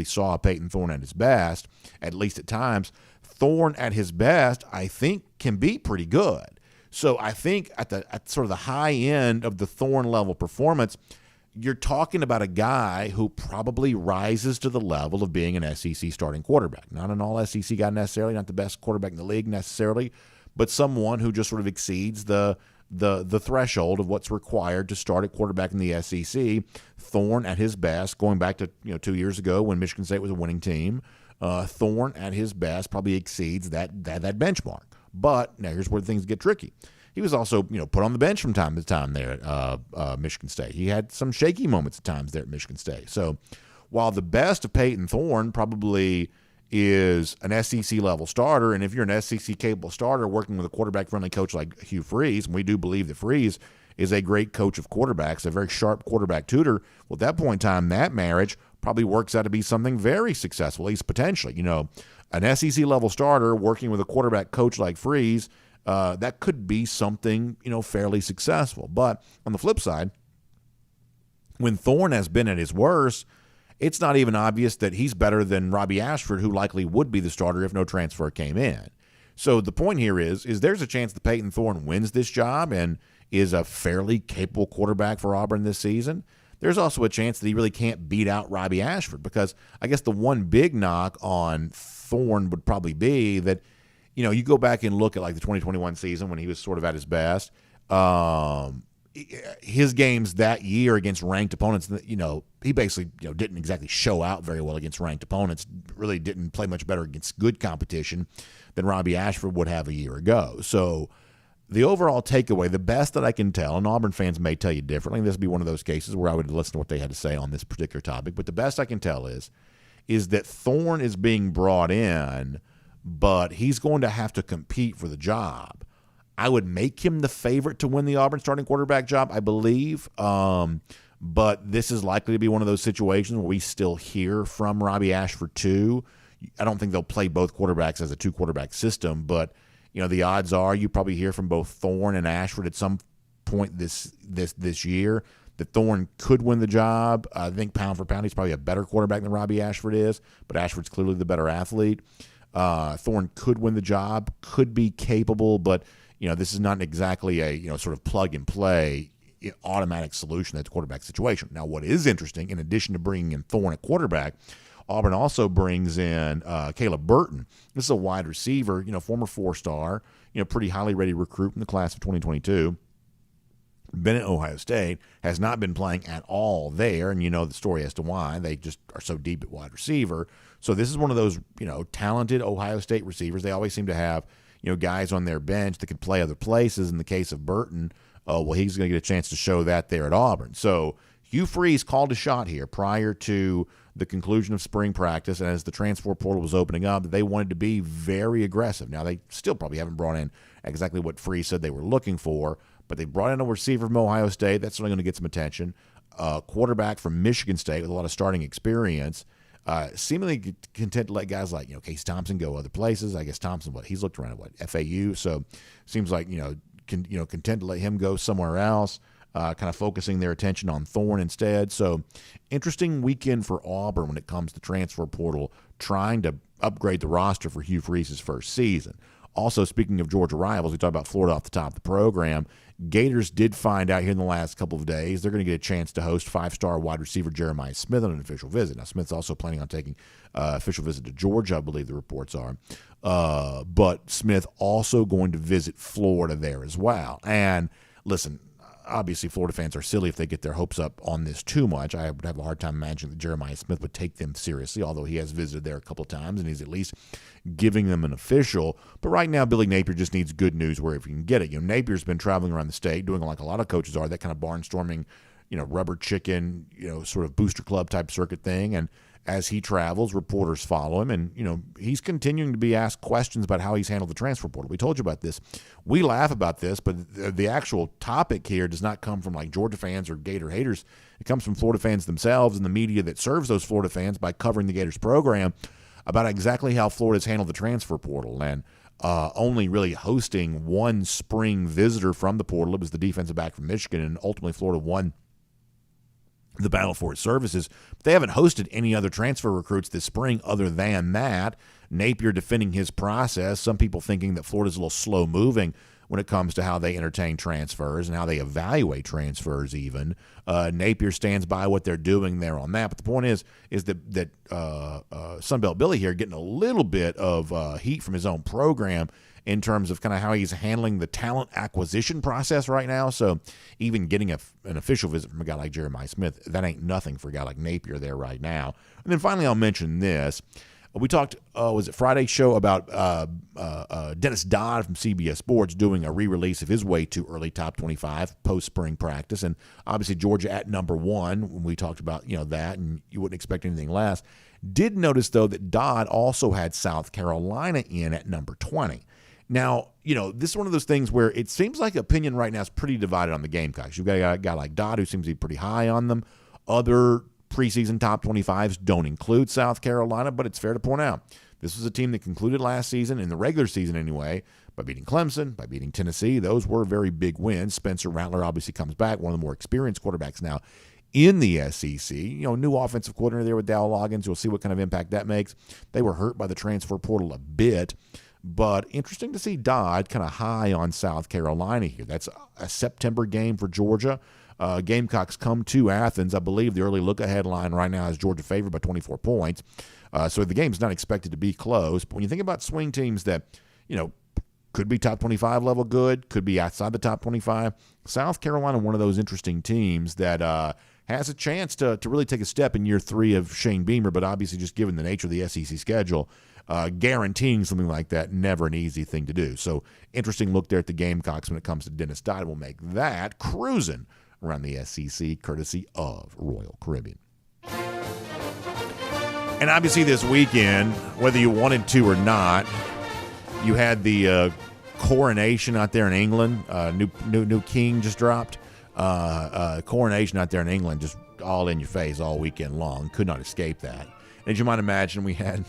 saw Peyton Thorne at his best, at least at times. Thorne at his best, I think, can be pretty good. So I think at sort of the high end of the Thorne level performance, you're talking about a guy who probably rises to the level of being an SEC starting quarterback. Not an all SEC guy necessarily, not the best quarterback in the league necessarily, but someone who just sort of exceeds the threshold of what's required to start at quarterback in the SEC. Thorne at his best, going back to 2 years ago when Michigan State was a winning team, Thorne at his best probably exceeds that benchmark. But now here's where things get tricky. He was also, put on the bench from time to time there at Michigan State. He had some shaky moments at times there at Michigan State. So while the best of Peyton Thorne probably is an SEC-level starter, and if you're an SEC-capable starter working with a quarterback-friendly coach like Hugh Freeze, and we do believe that Freeze is a great coach of quarterbacks, a very sharp quarterback tutor, well, at that point in time, that marriage probably works out to be something very successful, at least potentially. An SEC-level starter working with a quarterback coach like Freeze, that could be something, fairly successful. But on the flip side, when Thorne has been at his worst, it's not even obvious that he's better than Robbie Ashford, who likely would be the starter if no transfer came in. So the point here is there's a chance that Peyton Thorne wins this job and is a fairly capable quarterback for Auburn this season. There's also a chance that he really can't beat out Robbie Ashford, because I guess the one big knock on Thorne would probably be that, you go back and look at like the 2021 season when he was sort of at his best. His games that year against ranked opponents, he basically didn't exactly show out very well against ranked opponents, really didn't play much better against good competition than Robbie Ashford would have a year ago. So the overall takeaway, the best that I can tell, and Auburn fans may tell you differently, this would be one of those cases where I would listen to what they had to say on this particular topic, but the best I can tell is that Thorne is being brought in, but he's going to have to compete for the job. I would make him the favorite to win the Auburn starting quarterback job, I believe. But this is likely to be one of those situations where we still hear from Robbie Ashford too. I don't think they'll play both quarterbacks as a two-quarterback system, but the odds are you probably hear from both Thorne and Ashford at some point this year that Thorne could win the job. I think pound for pound he's probably a better quarterback than Robbie Ashford is, but Ashford's clearly the better athlete. Thorne could win the job, could be capable, but this is not exactly a sort of plug and play automatic solution to the quarterback situation. Now, what is interesting, in addition to bringing in Thorne at quarterback, Auburn also brings in Caleb Burton. This is a wide receiver, former 4-star, pretty highly rated recruit in the class of 2022. Been at Ohio State, has not been playing at all there, and the story as to why. They just are so deep at wide receiver. So this is one of those, talented Ohio State receivers. They always seem to have, guys on their bench that could play other places. In the case of Burton, he's going to get a chance to show that there at Auburn. So Hugh Freeze called a shot here prior to the conclusion of spring practice, and as the transfer portal was opening up, they wanted to be very aggressive. Now, they still probably haven't brought in exactly what Freeze said they were looking for, but they brought in a receiver from Ohio State. That's certainly going to get some attention. Quarterback from Michigan State with a lot of starting experience. Seemingly content to let guys like Case Thompson go other places. I guess Thompson, he's looked around at FAU, so seems like content to let him go somewhere else. Kind of focusing their attention on Thorne instead. So interesting weekend for Auburn when it comes to transfer portal, trying to upgrade the roster for Hugh Freeze's first season. Also, speaking of Georgia rivals, we talked about Florida off the top of the program. Gators did find out here in the last couple of days they're going to get a chance to host 5-star wide receiver Jeremiah Smith on an official visit. Now, Smith's also planning on taking official visit to Georgia, I believe the reports are. But Smith also going to visit Florida there as well. And listen, obviously Florida fans are silly if they get their hopes up on this too much. I would have a hard time imagining that Jeremiah Smith would take them seriously, although he has visited there a couple of times and he's at least giving them an official. But right now, Billy Napier just needs good news wherever he can get it. Napier's been traveling around the state, doing like a lot of coaches are, that kind of barnstorming, rubber chicken, sort of booster club type circuit thing. And as he travels, reporters follow him, and he's continuing to be asked questions about how he's handled the transfer portal. We told you about this. We laugh about this, but the actual topic here does not come from like Georgia fans or Gator haters. It comes from Florida fans themselves and the media that serves those Florida fans by covering the Gators program about exactly how Florida's handled the transfer portal, and only really hosting one spring visitor from the portal. It was the defensive back from Michigan, and ultimately Florida won the battle for its services. They haven't hosted any other transfer recruits this spring other than that. Napier defending his process. Some people thinking that Florida's a little slow moving when it comes to how they entertain transfers and how they evaluate transfers even. Napier stands by what they're doing there on that. But the point is that Sunbelt Billy here getting a little bit of heat from his own program in terms of kind of how he's handling the talent acquisition process right now. So even getting an official visit from a guy like Jeremiah Smith, that ain't nothing for a guy like Napier there right now. And then finally, I'll mention this. We talked, was it Friday's show, about Dennis Dodd from CBS Sports doing a re-release of his way to early top 25 post-spring practice. And obviously Georgia at number 1 when we talked about that, and you wouldn't expect anything less. Did notice, though, that Dodd also had South Carolina in at number 20. Now, this is one of those things where it seems like opinion right now is pretty divided on the Gamecocks. You've got a guy like Dodd who seems to be pretty high on them. Other preseason top 25s don't include South Carolina, but it's fair to point out this was a team that concluded last season, in the regular season anyway, by beating Clemson, by beating Tennessee. Those were very big wins. Spencer Rattler obviously comes back, one of the more experienced quarterbacks now in the SEC. New offensive coordinator there with Dow Loggins. We'll see what kind of impact that makes. They were hurt by the transfer portal a bit, but interesting to see Dodd kind of high on South Carolina here. That's a September game for Georgia. Gamecocks come to Athens. I believe the early look-ahead line right now is Georgia favored by 24 points. So the game's not expected to be close. But when you think about swing teams that, could be top 25 level good, could be outside the top 25, South Carolina, one of those interesting teams that has a chance to really take a step in year 3 of Shane Beamer, but obviously just given the nature of the SEC schedule, guaranteeing something like that, never an easy thing to do. So interesting look there at the Gamecocks when it comes to Dennis Dodd. We'll make that cruising around the SEC, courtesy of Royal Caribbean. And obviously this weekend, whether you wanted to or not, you had the coronation out there in England. New king just dropped. Coronation out there in England, just all in your face all weekend long. Could not escape that. As you might imagine, we had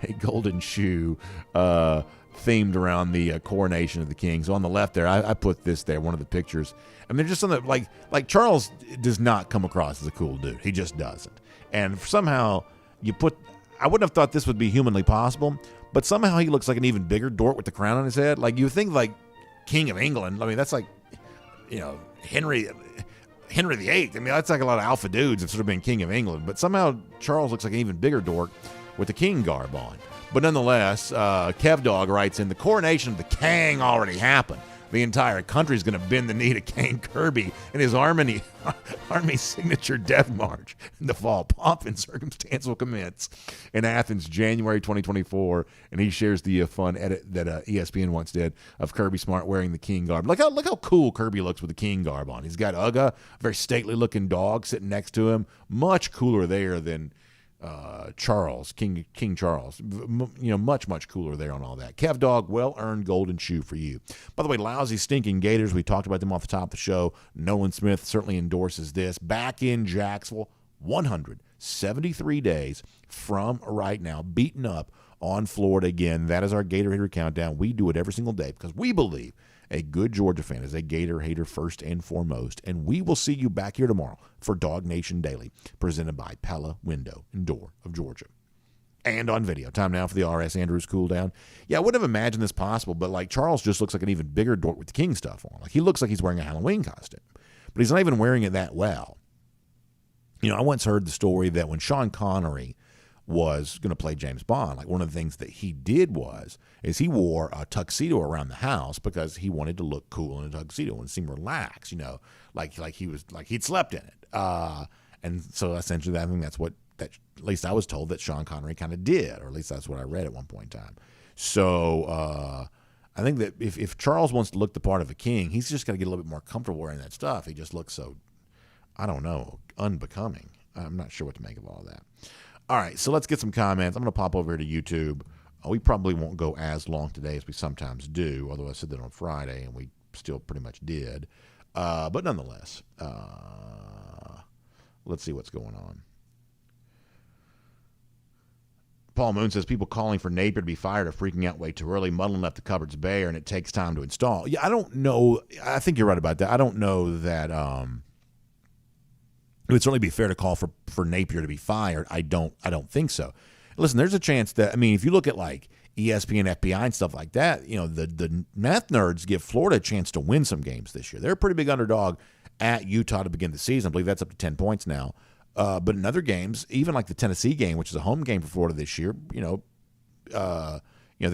a golden shoe themed around the coronation of the king. So on the left there, I put this there, one of the pictures. I mean, just something like Charles does not come across as a cool dude. He just doesn't. And somehow I wouldn't have thought this would be humanly possible, but somehow he looks like an even bigger dork with the crown on his head. Like, you think like King of England. I mean, that's like, Henry VIII. I mean, that's like a lot of alpha dudes have sort of been King of England. But somehow Charles looks like an even bigger dork with the king garb on. But nonetheless, Kev Dog writes in, the coronation of the Kang already happened. The entire country is going to bend the knee to Kane Kirby and his Army signature death march in the fall. Pomp and circumstance will commence in Athens, January 2024. And he shares the fun edit that ESPN once did of Kirby Smart wearing the king garb. Look how cool Kirby looks with the king garb on. He's got Uga, a very stately looking dog sitting next to him. Much cooler there than Charles, King Charles, much cooler there on all that. Kev Dog, well-earned golden shoe for you. By the way, lousy, stinking Gators, we talked about them off the top of the show. Nolan Smith certainly endorses this. Back in Jacksonville, 173 days from right now, beaten up on Florida again. That is our Gator Hater Countdown. We do it every single day because we believe a good Georgia fan is a Gator hater first and foremost. And we will see you back here tomorrow for DawgNation Daily, presented by Pella Window and Door of Georgia. And on video. Time now for the R.S. Andrews cool down. Yeah, I wouldn't have imagined this possible, but like Charles just looks like an even bigger dork with the king stuff on. Like, he looks like he's wearing a Halloween costume, but he's not even wearing it that well. I once heard the story that when Sean Connery was going to play James Bond, like, one of the things that he did is he wore a tuxedo around the house because he wanted to look cool in a tuxedo and seem relaxed, like he was, like he'd slept in it. And so essentially I think that's what, at least I was told that Sean Connery kind of did, or at least that's what I read at one point in time. So I think that if Charles wants to look the part of a king, he's just got to get a little bit more comfortable wearing that stuff. He just looks so, I don't know, unbecoming. I'm not sure what to make of all that. All right, so let's get some comments. I'm going to pop over here to YouTube. We probably won't go as long today as we sometimes do, although I said that on Friday, and we still pretty much did. But nonetheless, let's see what's going on. Paul Moon says, people calling for Napier to be fired are freaking out way too early. Mullen left the cupboards bare, and it takes time to install. Yeah, I don't know. I think you're right about that. I don't know that it would certainly be fair to call for Napier to be fired. I don't think so. Listen, there's a chance that, if you look at like ESPN, FBI, and stuff like that, the math nerds give Florida a chance to win some games this year. They're a pretty big underdog at Utah to begin the season. I believe that's up to 10 points now. But in other games, even like the Tennessee game, which is a home game for Florida this year, the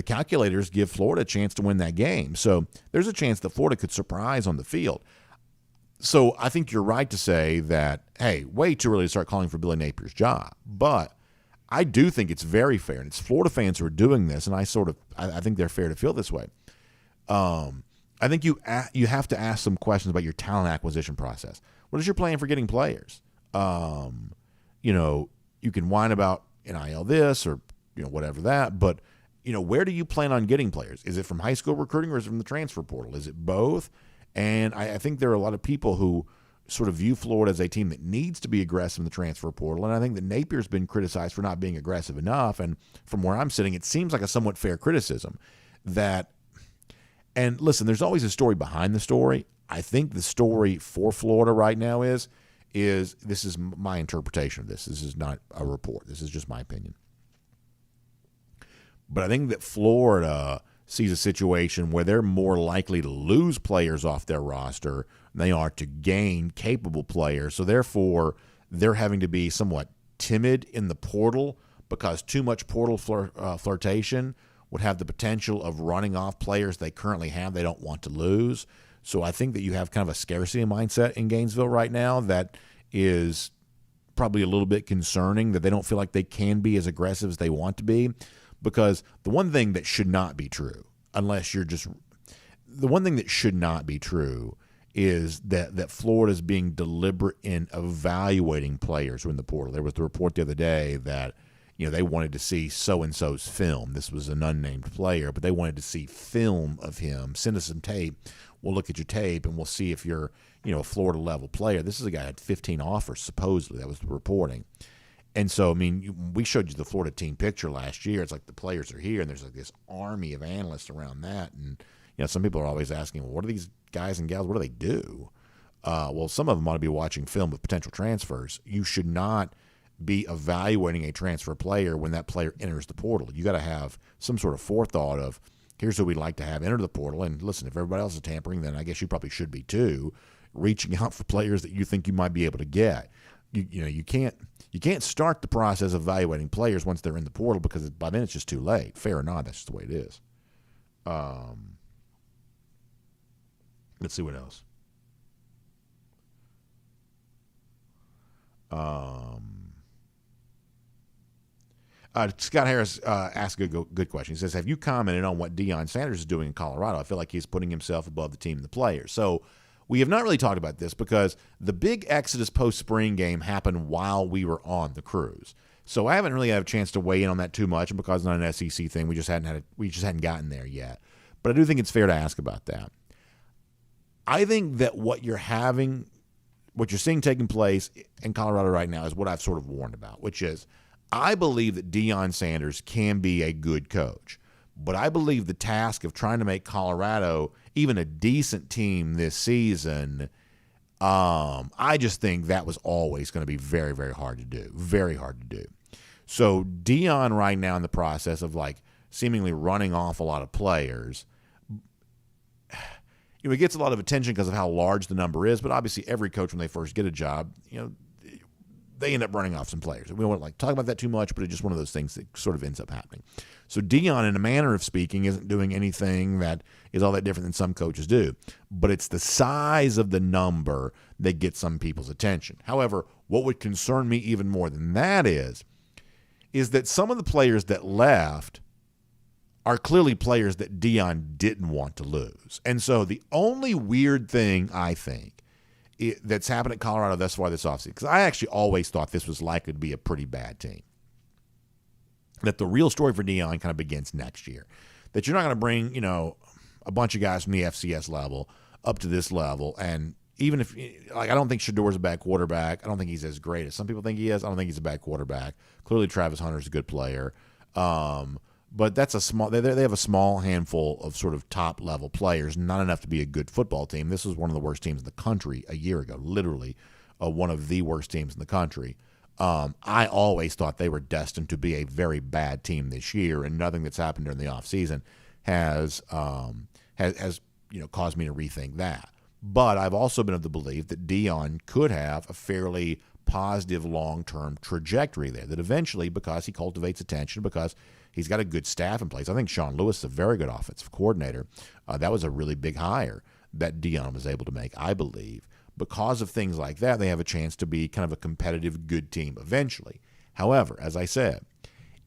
calculators give Florida a chance to win that game. So there's a chance that Florida could surprise on the field. So I think you're right to say that, hey, way too early to start calling for Billy Napier's job. But I do think it's very fair, and it's Florida fans who are doing this, and I think they're fair to feel this way. I think you have to ask some questions about your talent acquisition process. What is your plan for getting players? You can whine about NIL this or whatever that, but where do you plan on getting players? Is it from high school recruiting or is it from the transfer portal? Is it both? And I think there are a lot of people who sort of view Florida as a team that needs to be aggressive in the transfer portal. And I think that Napier's been criticized for not being aggressive enough. And from where I'm sitting, it seems like a somewhat fair criticism and listen, there's always a story behind the story. I think the story for Florida right now is is this is my interpretation of this. This is not a report. This is just my opinion. But I think that Florida sees a situation where they're more likely to lose players off their roster than they are to gain capable players. So therefore, they're having to be somewhat timid in the portal because too much portal flirtation would have the potential of running off players they currently have they don't want to lose. So I think that you have kind of a scarcity mindset in Gainesville right now that is probably a little bit concerning, that they don't feel like they can be as aggressive as they want to be. Because the one thing that should not be true, the one thing that should not be true is that Florida's being deliberate in evaluating players who are in the portal. There was the report the other day that, they wanted to see so-and-so's film. This was an unnamed player, but they wanted to see film of him. Send us some tape. We'll look at your tape, and we'll see if you're, a Florida-level player. This is a guy who had 15 offers, supposedly. That was the reporting. And so, we showed you the Florida team picture last year. It's like the players are here, and there's like this army of analysts around that. And, some people are always asking, well, what are these guys and gals, what do they do? Well, some of them ought to be watching film with potential transfers. You should not be evaluating a transfer player when that player enters the portal. You got to have some sort of forethought of, here's who we'd like to have enter the portal. And listen, if everybody else is tampering, then I guess you probably should be too, reaching out for players that you think you might be able to get. You can't start the process of evaluating players once they're in the portal because by then it's just too late. Fair or not, that's just the way it is. Let's see what else. Scott Harris asked a good question. He says, have you commented on what Deion Sanders is doing in Colorado? I feel like he's putting himself above the team and the players. So we have not really talked about this because the big Exodus post-spring game happened while we were on the cruise. So I haven't really had a chance to weigh in on that too much, and because it's not an SEC thing, we just hadn't gotten there yet. But I do think it's fair to ask about that. I think that what you're seeing taking place in Colorado right now is what I've sort of warned about, which is I believe that Deion Sanders can be a good coach. But I believe the task of trying to make Colorado even a decent team this season, I just think that was always going to be very, very hard to do. Very hard to do. So Deion right now in the process of seemingly running off a lot of players, it gets a lot of attention because of how large the number is, but obviously every coach when they first get a job, they end up running off some players. We don't talk about that too much, but it's just one of those things that sort of ends up happening. So Deion, in a manner of speaking, isn't doing anything that is all that different than some coaches do. But it's the size of the number that gets some people's attention. However, what would concern me even more than that is that some of the players that left are clearly players that Deion didn't want to lose. And so the only weird thing I think that's happened at Colorado thus far this offseason, because I actually always thought this was likely to be a pretty bad team, that the real story for Deion kind of begins next year, that you're not going to bring, a bunch of guys from the FCS level up to this level. And even if, I don't think Shador's a bad quarterback. I don't think he's as great as some people think he is. I don't think he's a bad quarterback. Clearly Travis Hunter's a good player. But that's they have a small handful of sort of top level players, not enough to be a good football team. This was one of the worst teams in the country a year ago, literally one of the worst teams in the country. I always thought they were destined to be a very bad team this year, and nothing that's happened during the offseason has caused me to rethink that. But I've also been of the belief that Deion could have a fairly positive long-term trajectory there, that eventually, because he cultivates attention, because he's got a good staff in place. I think Sean Lewis is a very good offensive coordinator. That was a really big hire that Deion was able to make, I believe. Because of things like that, they have a chance to be kind of a competitive, good team eventually. However, as I said,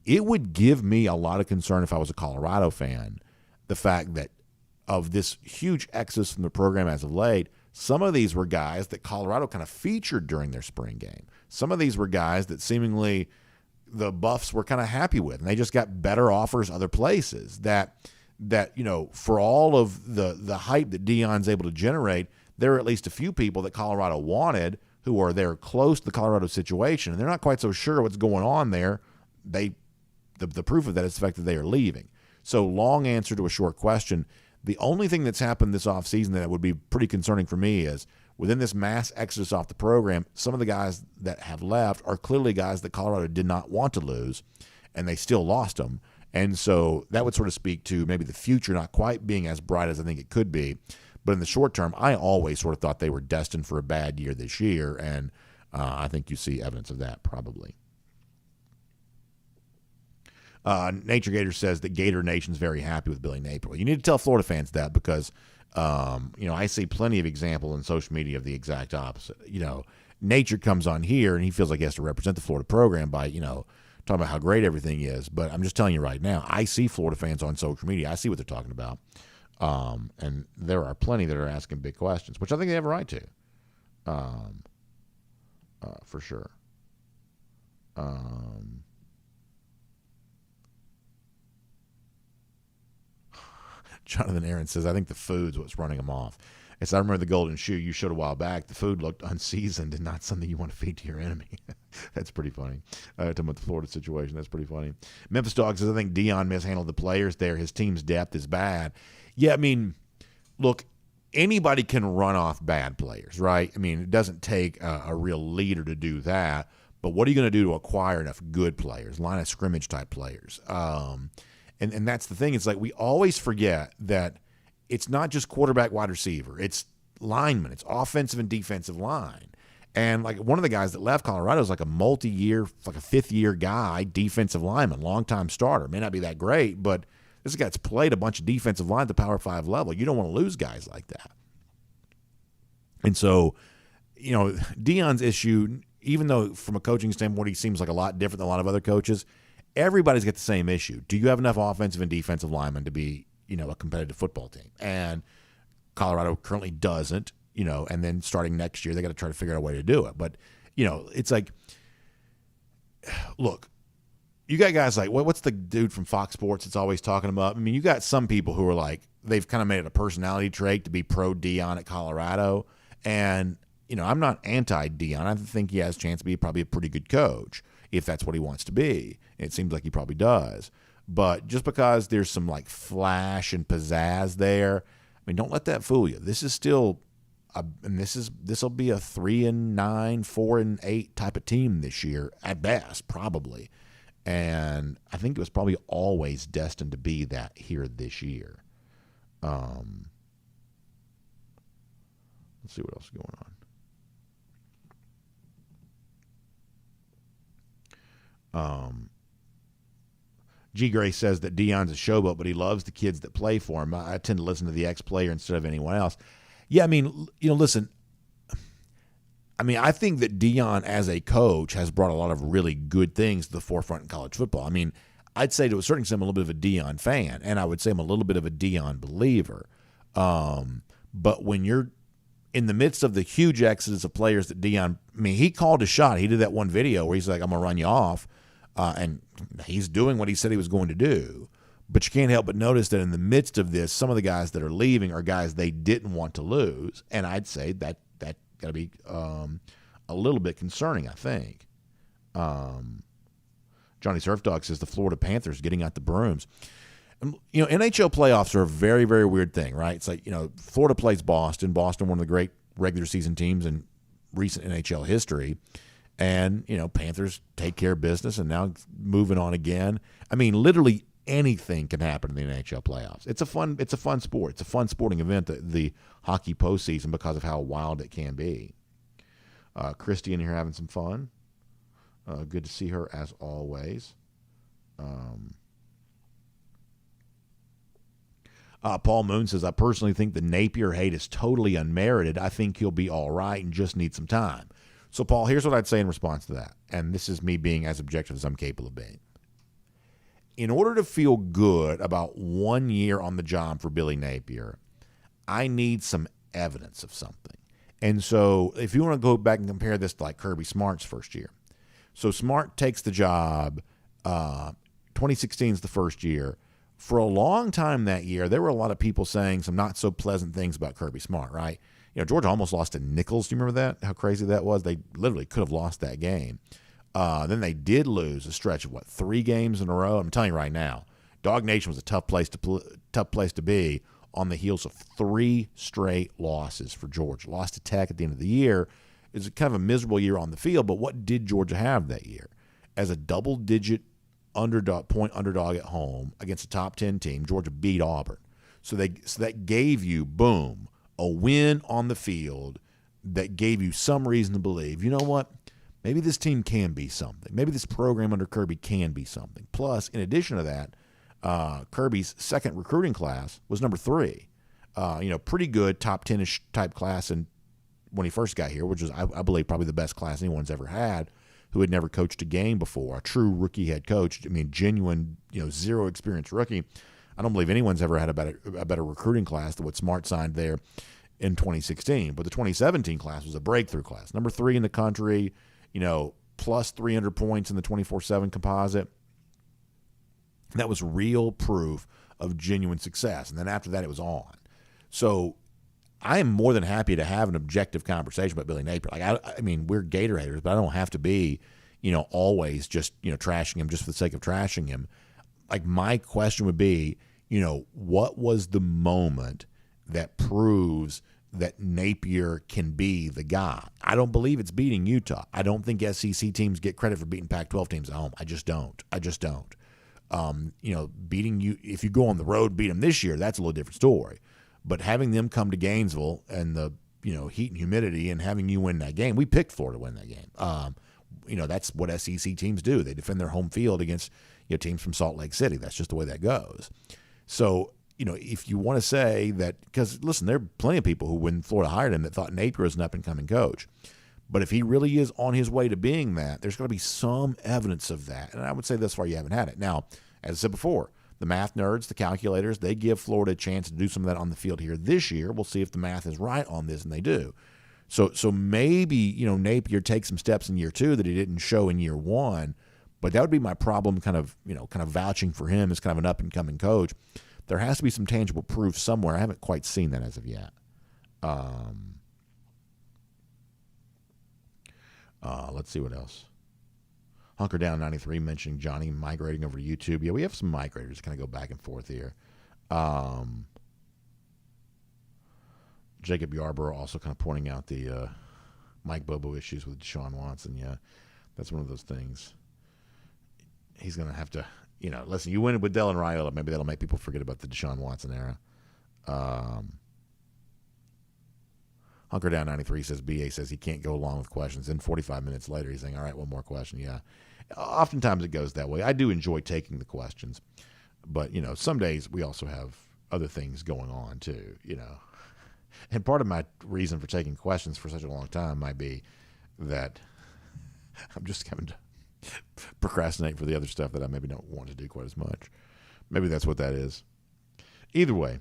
it would give me a lot of concern if I was a Colorado fan, the fact that of this huge exodus from the program as of late, some of these were guys that Colorado kind of featured during their spring game. Some of these were guys that seemingly the Buffs were kind of happy with, and they just got better offers other places. That for all of the hype that Deion's able to generate, there are at least a few people that Colorado wanted who are there close to the Colorado situation, and they're not quite so sure what's going on there. The proof of that is the fact that they are leaving. So long answer to a short question. The only thing that's happened this offseason that would be pretty concerning for me is within this mass exodus off the program, some of the guys that have left are clearly guys that Colorado did not want to lose, and they still lost them. And so that would sort of speak to maybe the future not quite being as bright as I think it could be. But in the short term, I always sort of thought they were destined for a bad year this year, and I think you see evidence of that probably. Nature Gator says that Gator Nation's very happy with Billy Napier. You need to tell Florida fans that because, I see plenty of examples in social media of the exact opposite. Nature comes on here and he feels like he has to represent the Florida program by, talking about how great everything is. But I'm just telling you right now, I see Florida fans on social media. I see what they're talking about. And there are plenty that are asking big questions, which I think they have a right to, for sure. Jonathan Aaron says, I think the food's what's running them off. I remember the golden shoe you showed a while back. The food looked unseasoned and not something you want to feed to your enemy. That's pretty funny. Talking about the Florida situation, that's pretty funny. Memphis Dog says, I think Deion mishandled the players there. His team's depth is bad. Yeah, look, anybody can run off bad players, right? It doesn't take a real leader to do that. But what are you going to do to acquire enough good players, line of scrimmage type players? And that's the thing. It's like we always forget that it's not just quarterback, wide receiver. It's linemen. It's offensive and defensive line. And like one of the guys that left Colorado is like a multi-year, like a fifth-year guy, defensive lineman, long-time starter. May not be that great, but this guy's played a bunch of defensive line at the Power 5 level. You don't want to lose guys like that. And so, Deion's issue, even though from a coaching standpoint he seems like a lot different than a lot of other coaches, everybody's got the same issue. Do you have enough offensive and defensive linemen to be, a competitive football team? And Colorado currently doesn't, and then starting next year, they got to try to figure out a way to do it. But, it's like, look, you got guys like, what's the dude from Fox Sports that's always talking about? You got some people who are like, they've kind of made it a personality trait to be pro Deion at Colorado. And, I'm not anti-Deion. I think he has a chance to be probably a pretty good coach if that's what he wants to be. And it seems like he probably does. But just because there's some like flash and pizzazz there, don't let that fool you. This is still, this will be a 3-9, 4-8 type of team this year at best, probably. And I think it was probably always destined to be that here this year. Let's see what else is going on. G. Gray says that Deion's a showboat, but he loves the kids that play for him. I tend to listen to the ex-player instead of anyone else. Yeah, listen, I think that Deion as a coach has brought a lot of really good things to the forefront in college football. I'd say to a certain extent I'm a little bit of a Deion fan, and I would say I'm a little bit of a Deion believer. But when you're in the midst of the huge exodus of players that Deion, he called a shot. He did that one video where he's like, I'm going to run you off. And he's doing what he said he was going to do. But you can't help but notice that in the midst of this, some of the guys that are leaving are guys they didn't want to lose. And I'd say that got to be a little bit concerning, I think. Johnny Surfdog says the Florida Panthers getting out the brooms. NHL playoffs are a very, very weird thing, right? It's like, Florida plays Boston. Boston, one of the great regular season teams in recent NHL history. And, Panthers take care of business and now moving on again. Literally anything can happen in the NHL playoffs. It's a fun sport. It's a fun sporting event, the hockey postseason, because of how wild it can be. Christy in here having some fun. Good to see her as always. Paul Moon says, I personally think the Napier hate is totally unmerited. I think he'll be all right and just need some time. So, Paul, here's what I'd say in response to that, and this is me being as objective as I'm capable of being. In order to feel good about 1 year on the job for Billy Napier, I need some evidence of something. And so if you want to go back and compare this to like Kirby Smart's first year. So Smart takes the job, 2016 is the first year. For a long time that year, there were a lot of people saying some not so pleasant things about Kirby Smart, right? Georgia almost lost to Nichols. Do you remember that? How crazy that was? They literally could have lost that game. Then they did lose a stretch of 3 games in a row. I'm telling you right now, DawgNation was a tough place to be. on the heels of 3 straight losses for Georgia. Lost to Tech at the end of the year. It was kind of a miserable year on the field, but what did Georgia have that year? As a double-digit point underdog at home against a top 10 team, Georgia beat Auburn. So that gave you, boom, a win on the field that gave you some reason to believe, you know what, maybe this team can be something. Maybe this program under Kirby can be something. Plus, in addition to that, Kirby's second recruiting class was number 3. Pretty good top 10-ish type class when he first got here, which is, I believe, probably the best class anyone's ever had, who had never coached a game before, a true rookie head coach. I mean, genuine, zero experience rookie. I don't believe anyone's ever had a better recruiting class than what Smart signed there in 2016. But the 2017 class was a breakthrough class. Number 3 in the country, plus 300 points in the 24/7 composite. That was real proof of genuine success. And then after that, it was on. So I am more than happy to have an objective conversation about Billy Napier. Like, I mean, we're Gator haters, but I don't have to be, always just, trashing him just for the sake of trashing him. Like, my question would be, what was the moment that proves that Napier can be the guy? I don't believe it's beating Utah. I don't think SEC teams get credit for beating Pac-12 teams at home. I just don't. Beating you, if you go on the road, beat them this year, that's a little different story. But having them come to Gainesville and the heat and humidity and having you win that game, we picked Florida to win that game. That's what SEC teams do. They defend their home field against teams from Salt Lake City. That's just the way that goes. So if you want to say that, because listen, there are plenty of people who, when Florida hired him, that thought Napier was an up and coming coach. But if he really is on his way to being that, there's going to be some evidence of that. And I would say thus far you haven't had it. Now, as I said before, the math nerds, the calculators, they give Florida a chance to do some of that on the field here this year. We'll see if the math is right on this, and they do. So maybe, Napier takes some steps in year 2 that he didn't show in year 1, but that would be my problem, kind of vouching for him as kind of an up-and-coming coach. There has to be some tangible proof somewhere. I haven't quite seen that as of yet. Let's see what else. Hunker Down 93 mentioning Johnny migrating over to YouTube. Yeah, we have some migrators kind of go back and forth here. Jacob Yarborough also kind of pointing out the Mike Bobo issues with Deshaun Watson. Yeah, that's one of those things. He's going to have to, listen, you win it with Dell and Raiola. Maybe that'll make people forget about the Deshaun Watson era. Hunker Down 93 says, BA says he can't go along with questions. Then 45 minutes later, he's saying, all right, one more question. Yeah. Oftentimes it goes that way. I do enjoy taking the questions. But, some days we also have other things going on too, And part of my reason for taking questions for such a long time might be that I'm just having to procrastinate for the other stuff that I maybe don't want to do quite as much. Maybe that's what that is. Either way.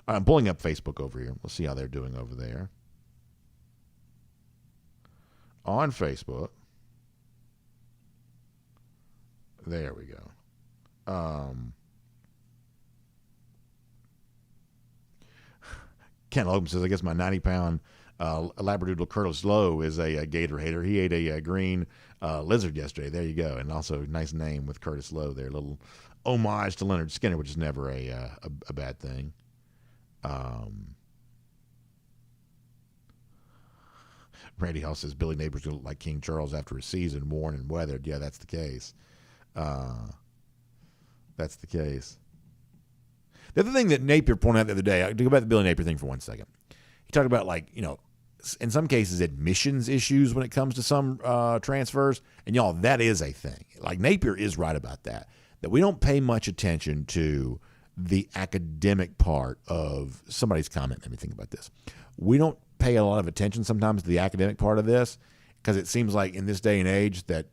I'm pulling up Facebook over here. We'll see how they're doing over there. On Facebook. There we go. Ken Logan says, I guess my 90-pound Labradoodle Curtis Lowe is a Gator hater. He ate a green lizard yesterday. There you go. And also, nice name with Curtis Lowe there. A little homage to Leonard Skinner, which is never a bad thing. Randy Hall says Billy Napier's going to look like King Charles after a season worn and weathered. Yeah, that's the case. That's the case. The other thing that Napier pointed out the other day, to go back to the Billy Napier thing for 1 second, he talked about, in some cases, admissions issues when it comes to some transfers. And, y'all, that is a thing. Like, Napier is right about that we don't pay much attention to the academic part of somebody's comment. Let me think about this. We don't pay a lot of attention sometimes to the academic part of this because it seems like in this day and age that,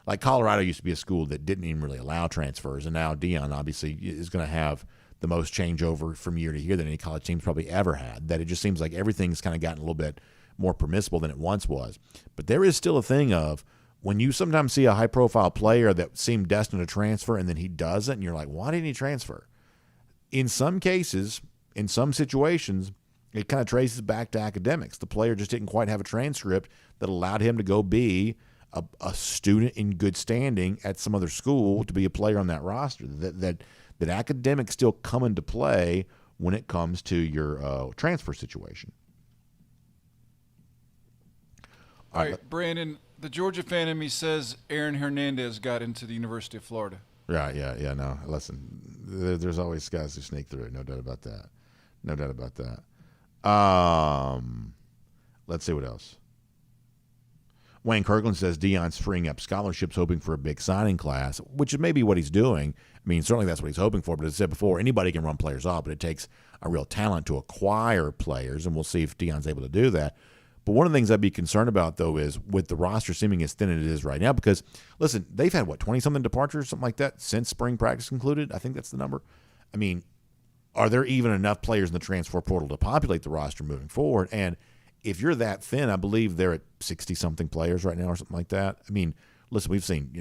like Colorado used to be a school that didn't even really allow transfers. And now Deion obviously is going to have the most changeover from year to year than any college team's probably ever had. That it just seems like everything's kind of gotten a little bit more permissible than it once was. But there is still a thing of when you sometimes see a high-profile player that seemed destined to transfer and then he doesn't, and you're like, why didn't he transfer? In some cases, in some situations, it kind of traces back to academics. The player just didn't quite have a transcript that allowed him to go be a student in good standing at some other school to be a player on that roster. That that academics still come into play when it comes to your transfer situation. All right, Brandon, the Georgia fan in me says Aaron Hernandez got into the University of Florida. Right, yeah, no. Listen, there's always guys who sneak through. No doubt about that. Let's see what else. Wayne Kirkland says Deion's freeing up scholarships, hoping for a big signing class, which is maybe what he's doing. I mean, certainly that's what he's hoping for. But as I said before, anybody can run players off, but it takes a real talent to acquire players, and we'll see if Deion's able to do that. But one of the things I'd be concerned about, though, is with the roster seeming as thin as it is right now, because, listen, they've had, 20-something departures, something like that, since spring practice concluded? I think that's the number. I mean, are there even enough players in the transfer portal to populate the roster moving forward? And if you're that thin, I believe they're at 60-something players right now or something like that. I mean, listen, we've seen,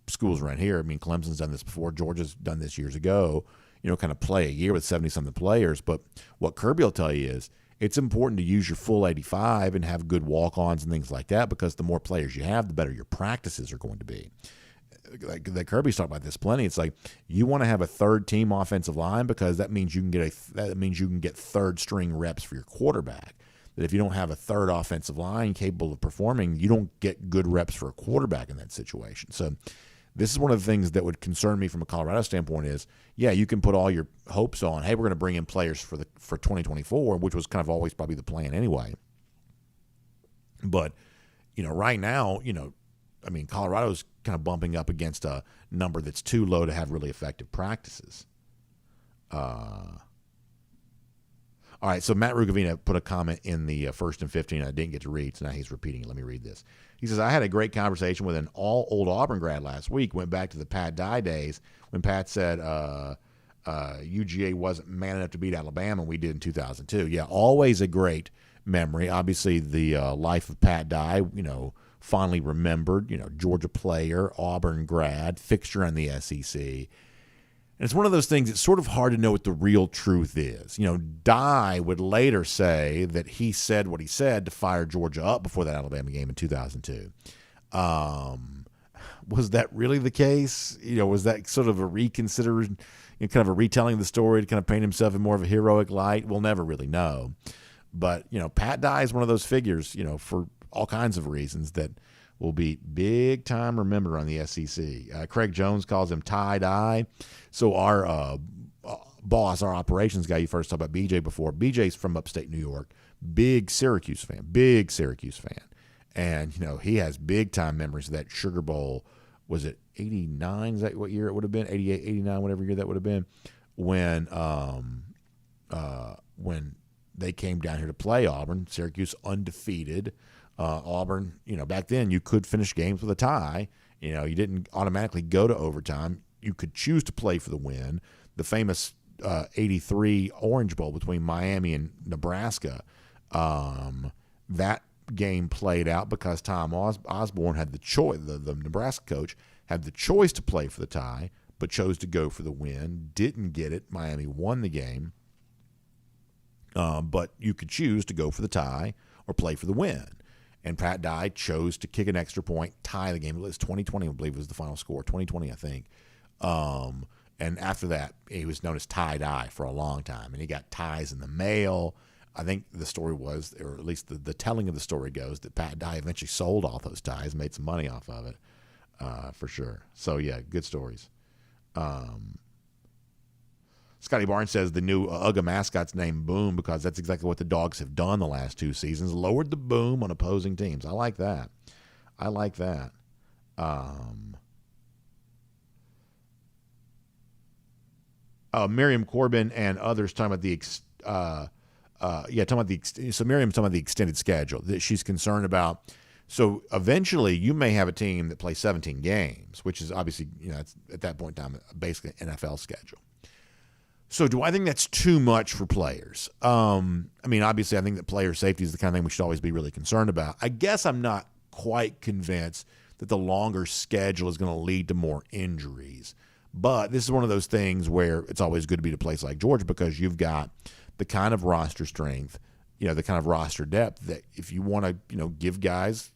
schools around here. I mean, Clemson's done this before. Georgia's done this years ago, kind of play a year with 70-something players. But what Kirby will tell you is it's important to use your full 85 and have good walk-ons and things like that, because the more players you have, the better your practices are going to be. Like Kirby's talked about this plenty. It's like you want to have a third-team offensive line, because that means you can get third-string reps for your quarterback. That if you don't have a third offensive line capable of performing, you don't get good reps for a quarterback in that situation. So this is one of the things that would concern me from a Colorado standpoint is, yeah, you can put all your hopes on, hey, we're going to bring in players for 2024, which was kind of always probably the plan anyway. But, right now, I mean, Colorado's kind of bumping up against a number that's too low to have really effective practices. All right, so Matt Rugavina put a comment in the first and 15 I didn't get to read, so now he's repeating it. Let me read this. He says, I had a great conversation with an all-old Auburn grad last week. Went back to the Pat Dye days when Pat said UGA wasn't man enough to beat Alabama, and we did in 2002. Yeah, always a great memory. Obviously, the life of Pat Dye, fondly remembered, Georgia player, Auburn grad, fixture on the SEC. And it's one of those things, it's sort of hard to know what the real truth is. Dye would later say that he said what he said to fire Georgia up before that Alabama game in 2002. Was that really the case? Was that sort of a reconsidered, kind of a retelling of the story to kind of paint himself in more of a heroic light? We'll never really know. But, Pat Dye is one of those figures, for all kinds of reasons that will be big time remembered on the SEC. Craig Jones calls him tie-dye. So our boss, our operations guy, you first talked about BJ before. BJ's from upstate New York, big Syracuse fan. And, he has big time memories of that Sugar Bowl. Was it 89? Is that what year it would have been? 88, 89, whatever year that would have been, when they came down here to play Auburn. Syracuse undefeated. Auburn, back then you could finish games with a tie. You didn't automatically go to overtime. You could choose to play for the win. The famous 83 Orange Bowl between Miami and Nebraska, that game played out because Tom Osborne had the choice. The Nebraska coach had the choice to play for the tie, but chose to go for the win. Didn't get it. Miami won the game. But you could choose to go for the tie or play for the win. And Pat Dye chose to kick an extra point, tie the game. It was 2020, I believe, was the final score. 2020, I think. And after that, he was known as tie-dye for a long time. And he got ties in the mail. I think the story was, or at least the telling of the story goes, that Pat Dye eventually sold all those ties, made some money off of it, for sure. So, yeah, good stories. Scotty Barnes says the new UGA mascot's named Boom because that's exactly what the Dogs have done the last 2 seasons, lowered the boom on opposing teams. I like that. Miriam Corbin and others talking about so Miriam's talking about the extended schedule that she's concerned about. So eventually you may have a team that plays 17 games, which is obviously, it's at that point in time basically an NFL schedule. So do I think that's too much for players? Obviously I think that player safety is the kind of thing we should always be really concerned about. I guess I'm not quite convinced that the longer schedule is going to lead to more injuries. But this is one of those things where it's always good to be at a place like Georgia because you've got the kind of roster strength, the kind of roster depth that if you want to, give guys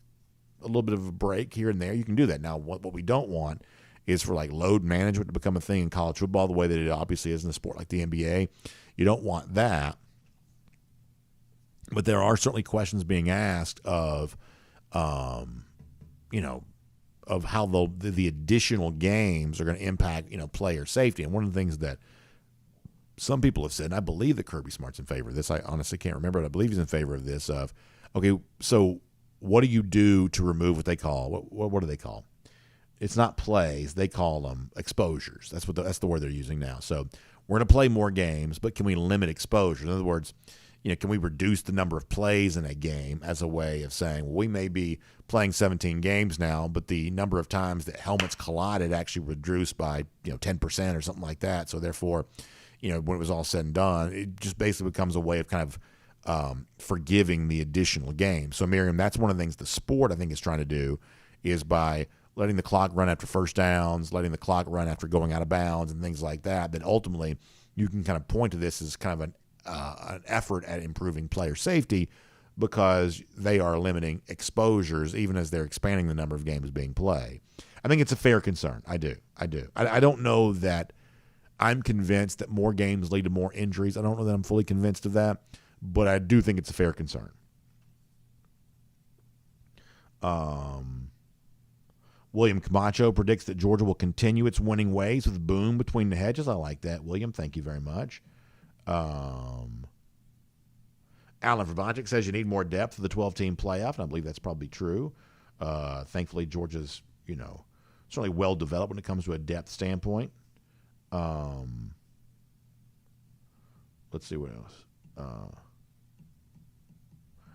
a little bit of a break here and there, you can do that. Now, what we don't want is for like load management to become a thing in college football the way that it obviously is in a sport like the NBA. You don't want that. But there are certainly questions being asked of, of how the additional games are going to impact, player safety. And one of the things that some people have said, and I believe that Kirby Smart's in favor of this. I honestly can't remember, but I believe he's in favor of this. Okay, so what do you do to remove what they call what do they call? It's not plays; they call them exposures. That's the word they're using now. So we're going to play more games, but can we limit exposure? In other words, can we reduce the number of plays in a game as a way of saying, well, we may be playing 17 games now, but the number of times that helmets collided actually reduced by 10% or something like that. So therefore, when it was all said and done, it just basically becomes a way of kind of forgiving the additional game. So Miriam, that's one of the things the sport I think is trying to do is by letting the clock run after first downs, letting the clock run after going out of bounds and things like that. That ultimately you can kind of point to this as kind of an effort at improving player safety because they are limiting exposures even as they're expanding the number of games being played. I think it's a fair concern. I do. I don't know that I'm convinced that more games lead to more injuries. I don't know that I'm fully convinced of that, but I do think it's a fair concern. William Camacho predicts that Georgia will continue its winning ways with boom between the hedges. I like that, William. Thank you very much. Alan Vrabonchik says you need more depth for the 12-team playoff, and I believe that's probably true. Thankfully, Georgia's, certainly well developed when it comes to a depth standpoint. Let's see what else.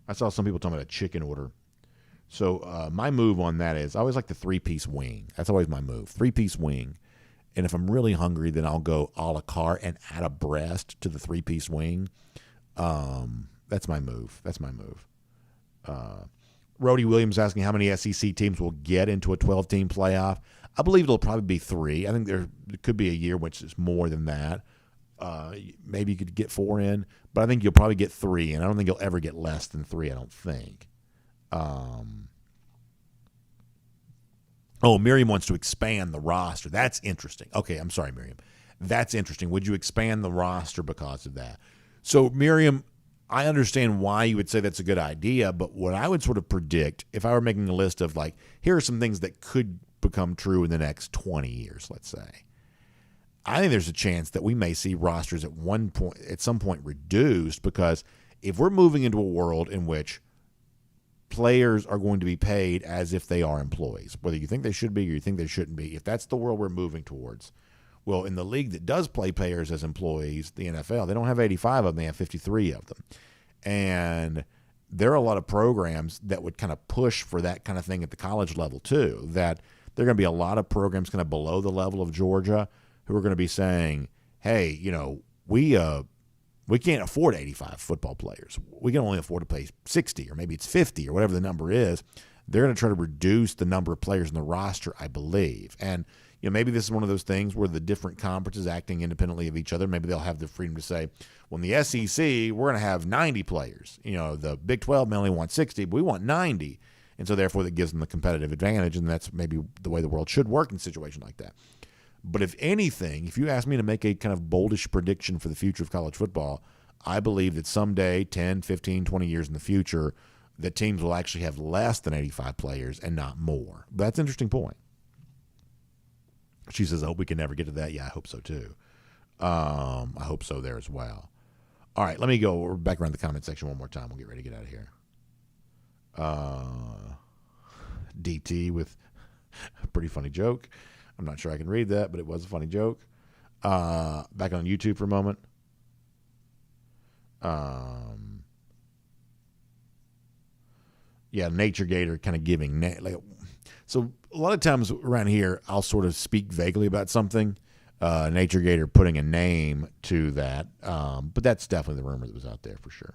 I saw some people talking about a chicken order. So my move on that is I always like the 3-piece wing. That's always my move, 3-piece wing. And if I'm really hungry, then I'll go a la carte and add a breast to the 3-piece wing. That's my move. Rhodey Williams asking how many SEC teams will get into a 12-team playoff. I believe it'll probably be 3. I think there could be a year which is more than that. Maybe you could get 4 in, but I think you'll probably get 3, and I don't think you'll ever get less than 3, I don't think. Miriam wants to expand the roster. That's interesting. Okay, I'm sorry, Miriam. That's interesting. Would you expand the roster because of that? So, Miriam, I understand why you would say that's a good idea, but what I would sort of predict, if I were making a list of here are some things that could become true in the next 20 years, let's say. I think there's a chance that we may see rosters at some point reduced because if we're moving into a world in which players are going to be paid as if they are employees, whether you think they should be or you think they shouldn't be, if that's the world we're moving towards. Well, in the league that does play players as employees, the NFL, they don't have 85 of them, they have 53 of them. And there are a lot of programs that would kind of push for that kind of thing at the college level too, that there are going to be a lot of programs kind of below the level of Georgia who are going to be saying, hey, we can't afford 85 football players. We can only afford to pay 60 or maybe it's 50 or whatever the number is. They're going to try to reduce the number of players in the roster, I believe. And maybe this is one of those things where the different conferences acting independently of each other, maybe they'll have the freedom to say, well, in the SEC, we're going to have 90 players. The Big 12 may only want 60, but we want 90. And so therefore that gives them the competitive advantage, and that's maybe the way the world should work in a situation like that. But if anything, if you ask me to make a kind of boldish prediction for the future of college football, I believe that someday, 10, 15, 20 years in the future, that teams will actually have less than 85 players and not more. That's an interesting point. She says, I hope we can never get to that. Yeah, I hope so too. I hope so there as well. All right, let me go. We're back around the comment section one more time. We'll get ready to get out of here. DT with a pretty funny joke. I'm not sure I can read that, but it was a funny joke. Back on YouTube for a moment. Nature Gator kind of giving so a lot of times around here I'll sort of speak vaguely about something. Nature Gator putting a name to that, but that's definitely the rumor that was out there for sure.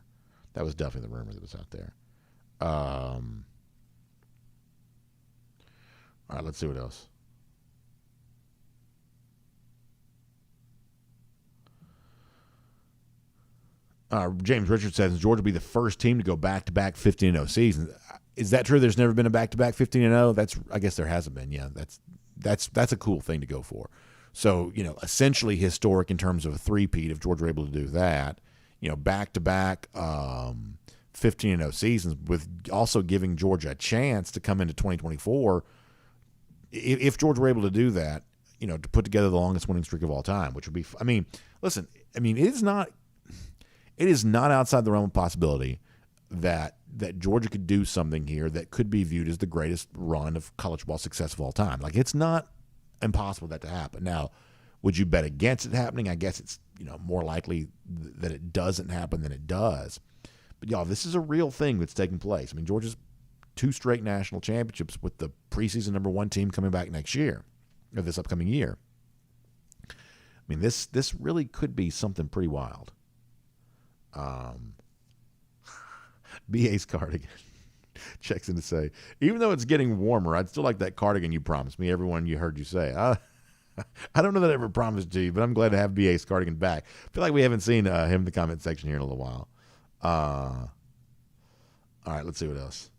That was definitely the rumor that was out there. All right, let's see what else. James Richards says Georgia will be the first team to go back-to-back 15-0 seasons. Is that true? There's never been a back-to-back 15-0? I guess there hasn't been. Yeah, that's a cool thing to go for. So, essentially historic in terms of a three-peat if Georgia were able to do that. Back-to-back 15-0 seasons with also giving Georgia a chance to come into 2024. If Georgia were able to do that, to put together the longest winning streak of all time, which would be, listen, it is not outside the realm of possibility that Georgia could do something here that could be viewed as the greatest run of college football success of all time. Like, it's not impossible that to happen. Now, would you bet against it happening? I guess it's more likely that it doesn't happen than it does. But y'all, this is a real thing that's taking place. Georgia's 2 straight national championships with the preseason number 1 team coming back next year, or this upcoming year. This really could be something pretty wild. BA's cardigan checks in to say, even though it's getting warmer, I'd still like that cardigan you promised me. Everyone you heard you say. I don't know that I ever promised to you, but I'm glad to have BA's cardigan back. I feel like we haven't seen him in the comment section here in a little while. All right, let's see what else.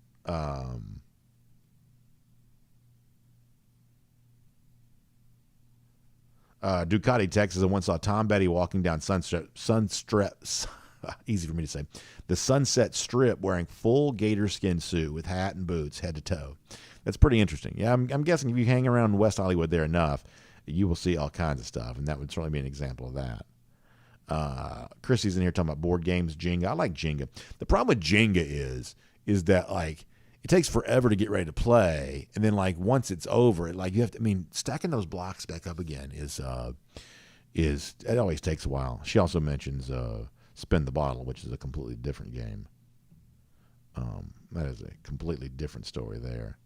Ducati, Texas. I once saw Tom Betty walking down easy for me to say, the Sunset Strip wearing full gator skin suit with hat and boots head to toe. That's pretty interesting. Yeah, I'm guessing if you hang around West Hollywood there enough, you will see all kinds of stuff, and that would certainly be an example of that. Chrissy's in here talking about board games, Jenga. I like Jenga. The problem with Jenga is that, like, it takes forever to get ready to play, and then, like, once it's over, you have to, stacking those blocks back up again is it always takes a while. She also mentions Spin the Bottle, which is a completely different game. That is a completely different story there.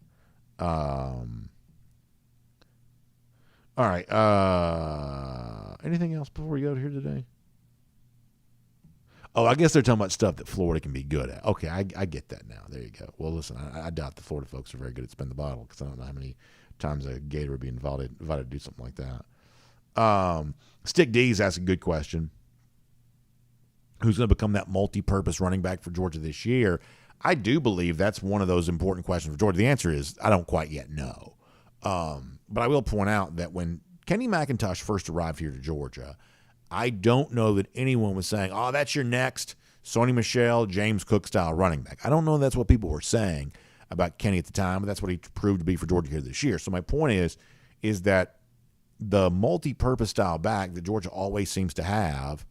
All right. Anything else before we go to here today? Oh, I guess they're talking about stuff that Florida can be good at. Okay, I get that now. There you go. Well, listen, I doubt the Florida folks are very good at Spin the Bottle because I don't know how many times a Gator would be invited to do something like that. Stick D's asked a good question. Who's going to become that multi-purpose running back for Georgia this year? I do believe that's one of those important questions for Georgia. The answer is I don't quite yet know. But I will point out that when Kenny McIntosh first arrived here to Georgia, I don't know that anyone was saying, oh, that's your next Sony Michel, James Cook-style running back. I don't know that's what people were saying about Kenny at the time, but that's what he proved to be for Georgia here this year. So my point is that the multi-purpose style back that Georgia always seems to have,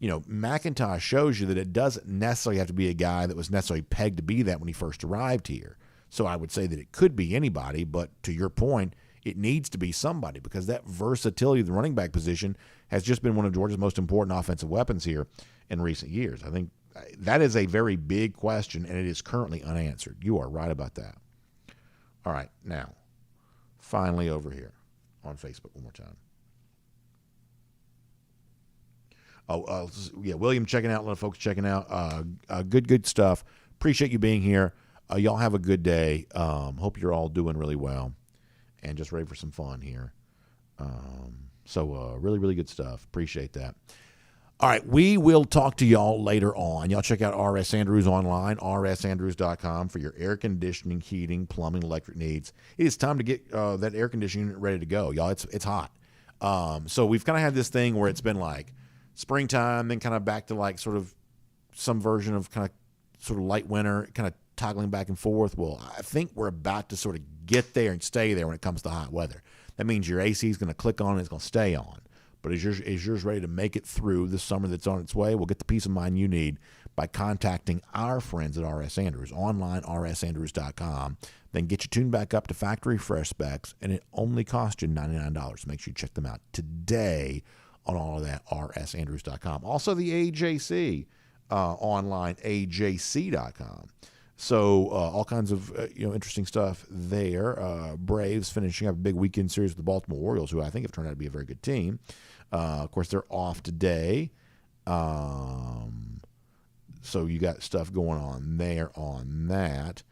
McIntosh shows you that it doesn't necessarily have to be a guy that was necessarily pegged to be that when he first arrived here. So I would say that it could be anybody, but to your point, it needs to be somebody because that versatility of the running back position has just been one of Georgia's most important offensive weapons here in recent years. I think that is a very big question, and it is currently unanswered. You are right about that. All right, now, finally over here on Facebook one more time. Yeah, William checking out, a lot of folks checking out. Good stuff. Appreciate you being here. Y'all have a good day. Hope you're all doing really well and just ready for some fun here. So really, really good stuff. Appreciate that. All right, we will talk to y'all later on. Y'all check out R.S. Andrews online, rsandrews.com for your air conditioning, heating, plumbing, electric needs. It is time to get that air conditioning unit ready to go. Y'all, it's hot. So we've kind of had this thing where it's been like springtime, then kind of back to like sort of some version of kind of sort of light winter, kind of toggling back and forth. Well, I think we're about to sort of get there and stay there when it comes to hot weather. That means your AC is going to click on and it's going to stay on. But is yours ready to make it through this summer that's on its way? Well, get the peace of mind you need by contacting our friends at R.S. Andrews, online, rsandrews.com. Then get you tuned back up to factory fresh specs, and it only costs you $99. Make sure you check them out today on all of that, rsandrews.com. Also, the AJC, online, ajc.com. So all kinds of interesting stuff there. Braves finishing up a big weekend series with the Baltimore Orioles, who I think have turned out to be a very good team. Of course, they're off today. So you got stuff going on there on that.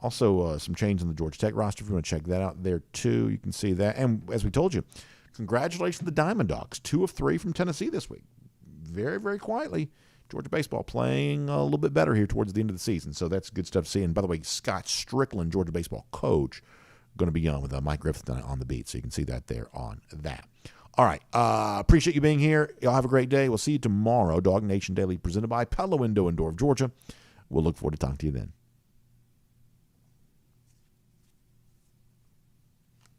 Also, some change in the Georgia Tech roster. If you want to check that out there, too, you can see that. And as we told you, congratulations to the Diamond Dogs. 2 of 3 from Tennessee this week. Very, very quietly. Georgia baseball playing a little bit better here towards the end of the season. So that's good stuff to see. And by the way, Scott Strickland, Georgia baseball coach, going to be on with Mike Griffith on the beat, so you can see that there on that. All right. Appreciate you being here. Y'all have a great day. We'll see you tomorrow. DawgNation Daily presented by Pella Window and Door of Georgia. We'll look forward to talking to you then.